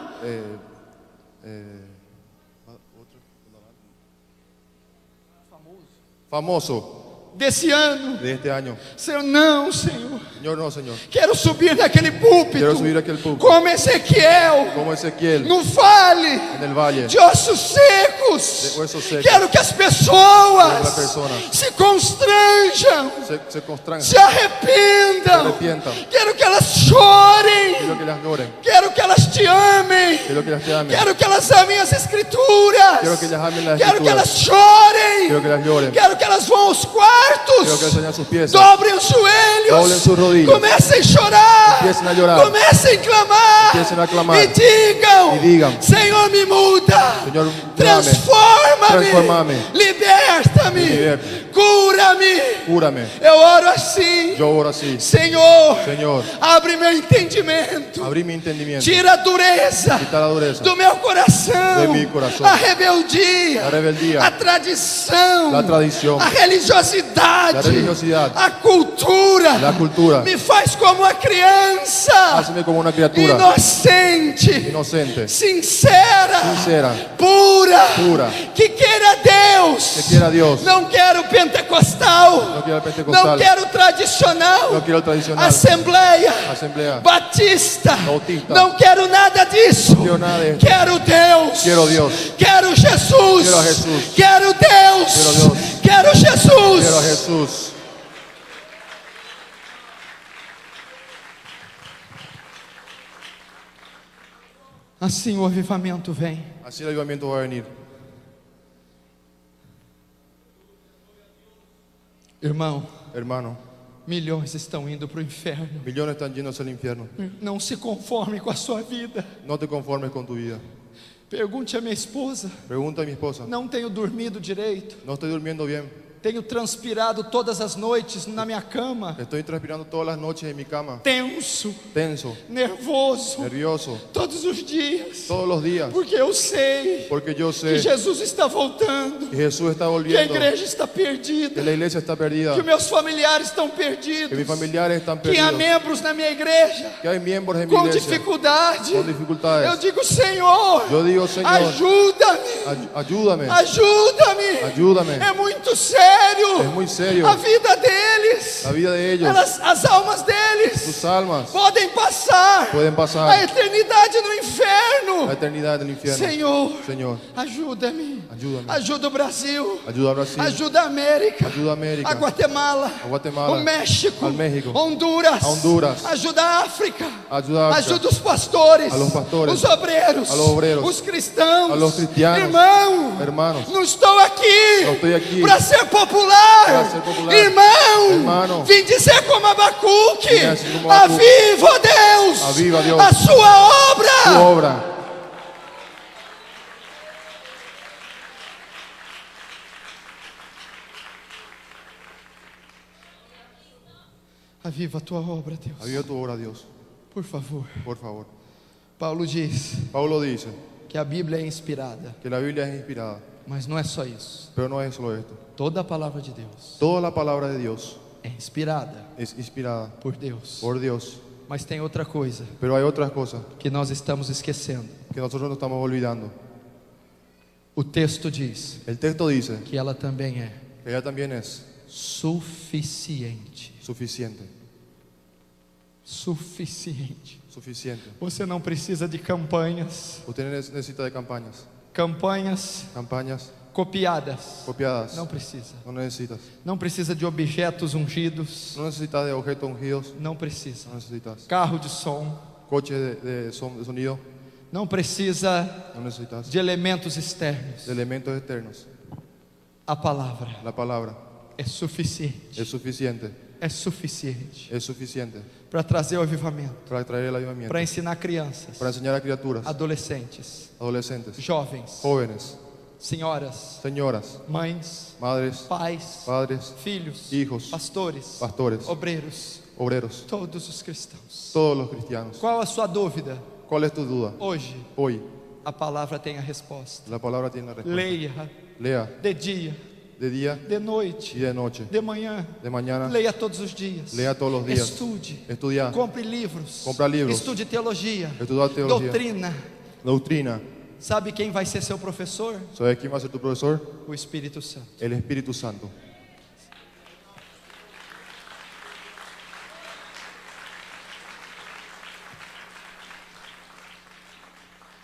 famoso desse ano. de este año. Senhor, não, Senhor. Señor, no, Señor. Quero subir naquele púlpito Quiero subir aquel púlpito como Ezequiel como Ezequiel no vale en el valle de ossos secos. de huesos secos. Quero que as Quiero que las pessoas personas se constranjam, se se constranjan, arrependam. se arrepientan. Quero que elas chorem. Quiero que las lloren. Quero que elas te amem. Quiero que las te amen. Quero que elas amem as escrituras. Quiero que ellas amen las Quero que escrituras. elas chorem. Quiero que las lloren. Quero que elas vão aos Quiero que quartos. enseñen sus pies. Dobrem os joelhos. Doblen sus rodillas. Comecem a chorar. Empiecen a llorar. Comecem a clamar. Empiecen a clamar. E digam: Y digan, Senhor, me muda. Señor, Transforma-me. Transforma-me. Liberta-me. Liberte. Cura-me. Cúrame. Eu oro assim. Yo oro así. Senhor, Señor, abre meu entendimento. abrí mi entendimiento. Tira a dureza Quita la dureza do meu coração, de mi coração. a rebeldia, La rebeldía, a tradição, la tradición, a religiosidade, la religiosidad, a cultura. la cultura. Me faz como a criança, Hazme como una criatura inocente, inocente, sincera, sincera, pura, pura, que queira Deus. que quiera Dios. Não quero pentecostal, No quiero el pentecostal, não quero tradicional, no quiero el tradicional, assembleia, asamblea, batista, Bautista. não quero nada disso. quiero nada de esto. Quero Deus, Quiero Dios, quero Jesus, Quiero a Jesús. quero Deus, Quiero Dios. quero Jesus. quiero a Jesús. Assim o avivamento vem. Así el avivamiento va a venir. Irmão, Hermano, milhões estão indo para o inferno. millones están yéndose al infierno. Não se conforme com a sua vida. No te conformes con tu vida. Pergunte à minha esposa. Pregunta a mi esposa. Não tenho dormido direito. No estoy durmiendo bien. Tenho transpirado todas as noites na minha cama. Estoy transpirando todas las noches en mi cama. Tenso, Tenso, nervoso, nervioso, todos os dias. todos los días. Porque eu sei Porque yo que sé Jesus está voltando. que Jesús está Que a volviendo. igreja está Que perdida. la iglesia está perdida. Que meus familiares estão Que mis perdidos. familiares están Que há perdidos. membros na minha igreja Que hay miembros en mi com iglesia dificuldade. con Eu dificultades. digo, Senhor, Yo digo, Señor, ajuda Ayúdame. Ajuda-me. Ayúdame. É muito sério. Es muy serio. A vida deles, La vida de ellos, as almas deles sus almas, podem passar pueden a pasar eternidade no inferno. la eternidad del infierno. Senhor, ajuda-me. Ayúdame. Ajuda o Brasil. Ayuda a Brasil. Ajuda a América. Ayuda a América. A Guatemala. A Guatemala. O México. Al México. Honduras. A Honduras. Ajuda a África. Ayuda a África. Ajuda os pastores. A los pastores. Os obreiros. A los obreros. Os cristãos. A los cristianos. Hermanos. Não estou aqui. No estoy aquí Para ser popular. para ser popular. Irmão. Vim dizer como Abacuque. Vim assim como Abacuque. Aviva, ó Deus. Aviva, Deus. A sua obra. Tu obra. Aviva a tua obra, Deus. Aviva tu obra, Dios. Por favor. Por favor. Paulo diz Pablo dice que a Bíblia é inspirada, que la Biblia es inspirada, mas não é só isso. pero no es solo esto. Toda a palavra de Deus Toda la palabra de Dios é inspirada es inspirada por Deus. por Dios. Mas tem outra coisa Pero hay otras cosas que nós estamos esquecendo. que nosotros no estamos olvidando. O texto diz El texto dice que ela também é que ella también es suficiente. suficiente. Suficiente. Suficiente. Você não precisa de campanhas. Usted necesita de campañas. Campanhas Campañas copiadas. copiadas. Não precisa. No necesitas. Não precisa de objetos ungidos. No necesitas de objetos ungidos. Não precisa. No necesitas. Carro de som. Coche de sonido. Não precisa No necesitas. de elementos externos. De elementos externos. A palavra La palabra é suficiente. es suficiente. É suficiente Es suficiente para trazer o avivamento, para traer el avivamiento. para ensinar crianças, Para enseñar a criaturas, adolescentes, adolescentes, jovens, jóvenes, senhoras, señoras, mães, madres, pais, padres, filhos, hijos, pastores, pastores, obreiros, obreros, todos os cristãos. todos los cristianos. Qual a sua dúvida? ¿Cuál es tu duda? Hoje Hoy a palavra tem a resposta. la palabra tiene la respuesta. Leia Lea de dia, de día de noite, y de noche, de manhã. de mañana, Leia todos os dias. lea todos los días. Estude. Estudia, Compre livros. Compra livros. Estude teologia. estudia teología, Doutrina. doctrina. Sabe quem vai ser seu professor? ¿Sabes quién va a ser tu profesor? O Espírito Santo. El Espíritu Santo.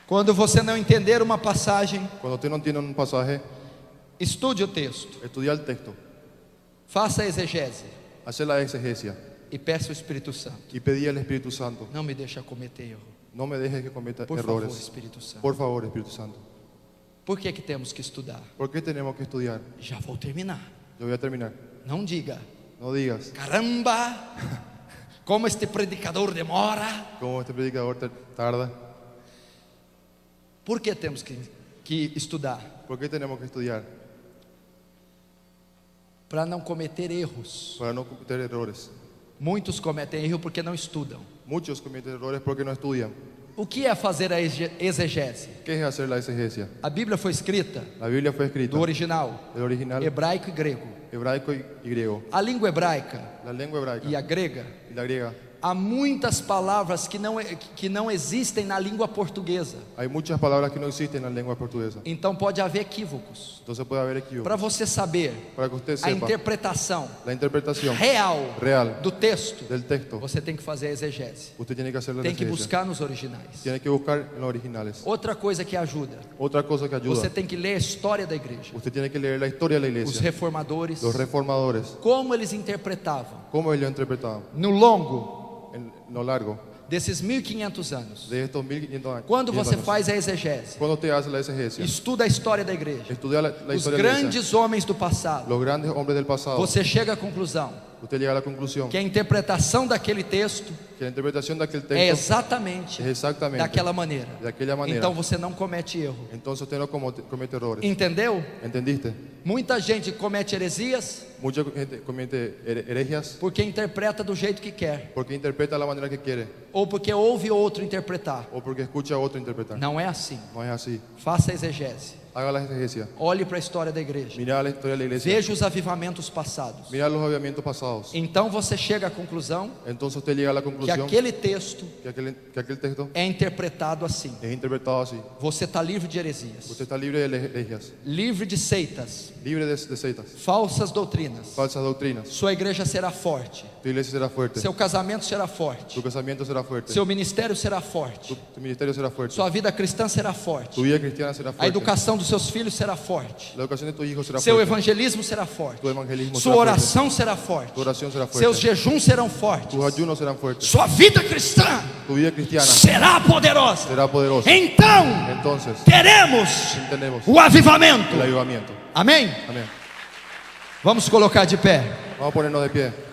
Quando você não entender uma passagem, Cuando usted no entiende un pasaje, estude o texto. estudia el texto, Faça a exegese hace la exegesia e peça o Espírito Santo. y pedí al Espíritu Santo, Não me deixa cometer erro. no me dejes que cometa Por favor, errores. Espírito Santo. Por favor, Espíritu Santo. Por que que temos que estudar? ¿Por qué tenemos que estudiar? Já vou terminar. Yo voy a terminar. Não diga, No digas caramba, como este predicador demora. cómo este predicador tarda. Por que temos que estudar? ¿Por qué tenemos que estudiar? Para não cometer erros. Para no cometer errores. Muitos cometem erro porque não estudam. Muchos cometen errores porque no estudian. O que é fazer a exegese? ¿Qué es hacer la exegesia? A Bíblia foi escrita La Biblia fue escrita do original, del original hebraico e grego. hebraico y griego. A língua hebraica La lengua hebraica e a grega, y la griega. há muitas palavras que não existem na língua portuguesa. Hay muchas palabras que no existen en la lengua portuguesa. Então pode haver equívocos. Entonces puede haber Para equívocos. você saber Para que usted a sepa interpretação la interpretación real do texto, del texto, você tem que fazer a exegese. usted tiene que hacer la Tem que exegesia. buscar nos originais. Tiene que buscar en los originales. Outra coisa que ajuda, Otra cosa que ayuda, você tem que ler a história da igreja. usted tiene que leer la historia de la Os iglesia, reformadores, los reformadores, como eles interpretavam cómo ellos interpretaban no longo en lo largo desses 1500 anos. de estos 1500 años. Quando 500 você años. faz a exegese, Cuando usted hace la exegesia, estuda a história da igreja, estudia la os historia de la iglesia, grandes homens do passado, los grandes hombres del pasado, você chega à conclusão usted llega a la conclusión que a interpretação daquele texto que la interpretación de aquel é texto exatamente es exactamente daquela maneira. de aquella manera. Então você não comete erro. Entonces usted no comete errores. Entendeu? ¿Entendiste? Muita gente comete heresias Mucha gente comete herejías porque interpreta do jeito que quer, porque interpreta la manera que quiere ou porque ouve outro interpretar. o porque escucha a otro interpretar. Não é assim. No es así. Faça a exegese. Haga la exegesia. Olhe para a história da igreja. Mira la historia de la iglesia. Veja os avivamentos passados. Mira los avivamientos pasados. Então você chega à conclusão Entonces usted llega a la que a traducción, aquele texto que aquel texto é interpretado assim. es interpretado así. Você está livre de heresias, Usted está libre de herejías, livre de seitas, libre de sectas, falsas doutrinas. falsas doctrinas. Sua igreja será forte, Tu iglesia será fuerte, seu casamento será forte, tu casamiento será fuerte, seu ministério será forte, tu ministerio será fuerte, sua vida cristã será forte, tu vida cristiana será a fuerte, educação dos seus filhos será forte, la educación de tu hijo será seu fuerte, evangelismo será forte, tu evangelismo sua será fuerte, oração será forte, tu oración será seus fuerte, jejuns serão fortes, tus ayunos serán fuertes, sua vida cristã tu vida cristiana será poderosa. será poderosa. Então, Entonces, teremos tenemos o avivamento. el avivamiento. Amém? Amén. Vamos colocar de pé. Vamos a ponernos de pie.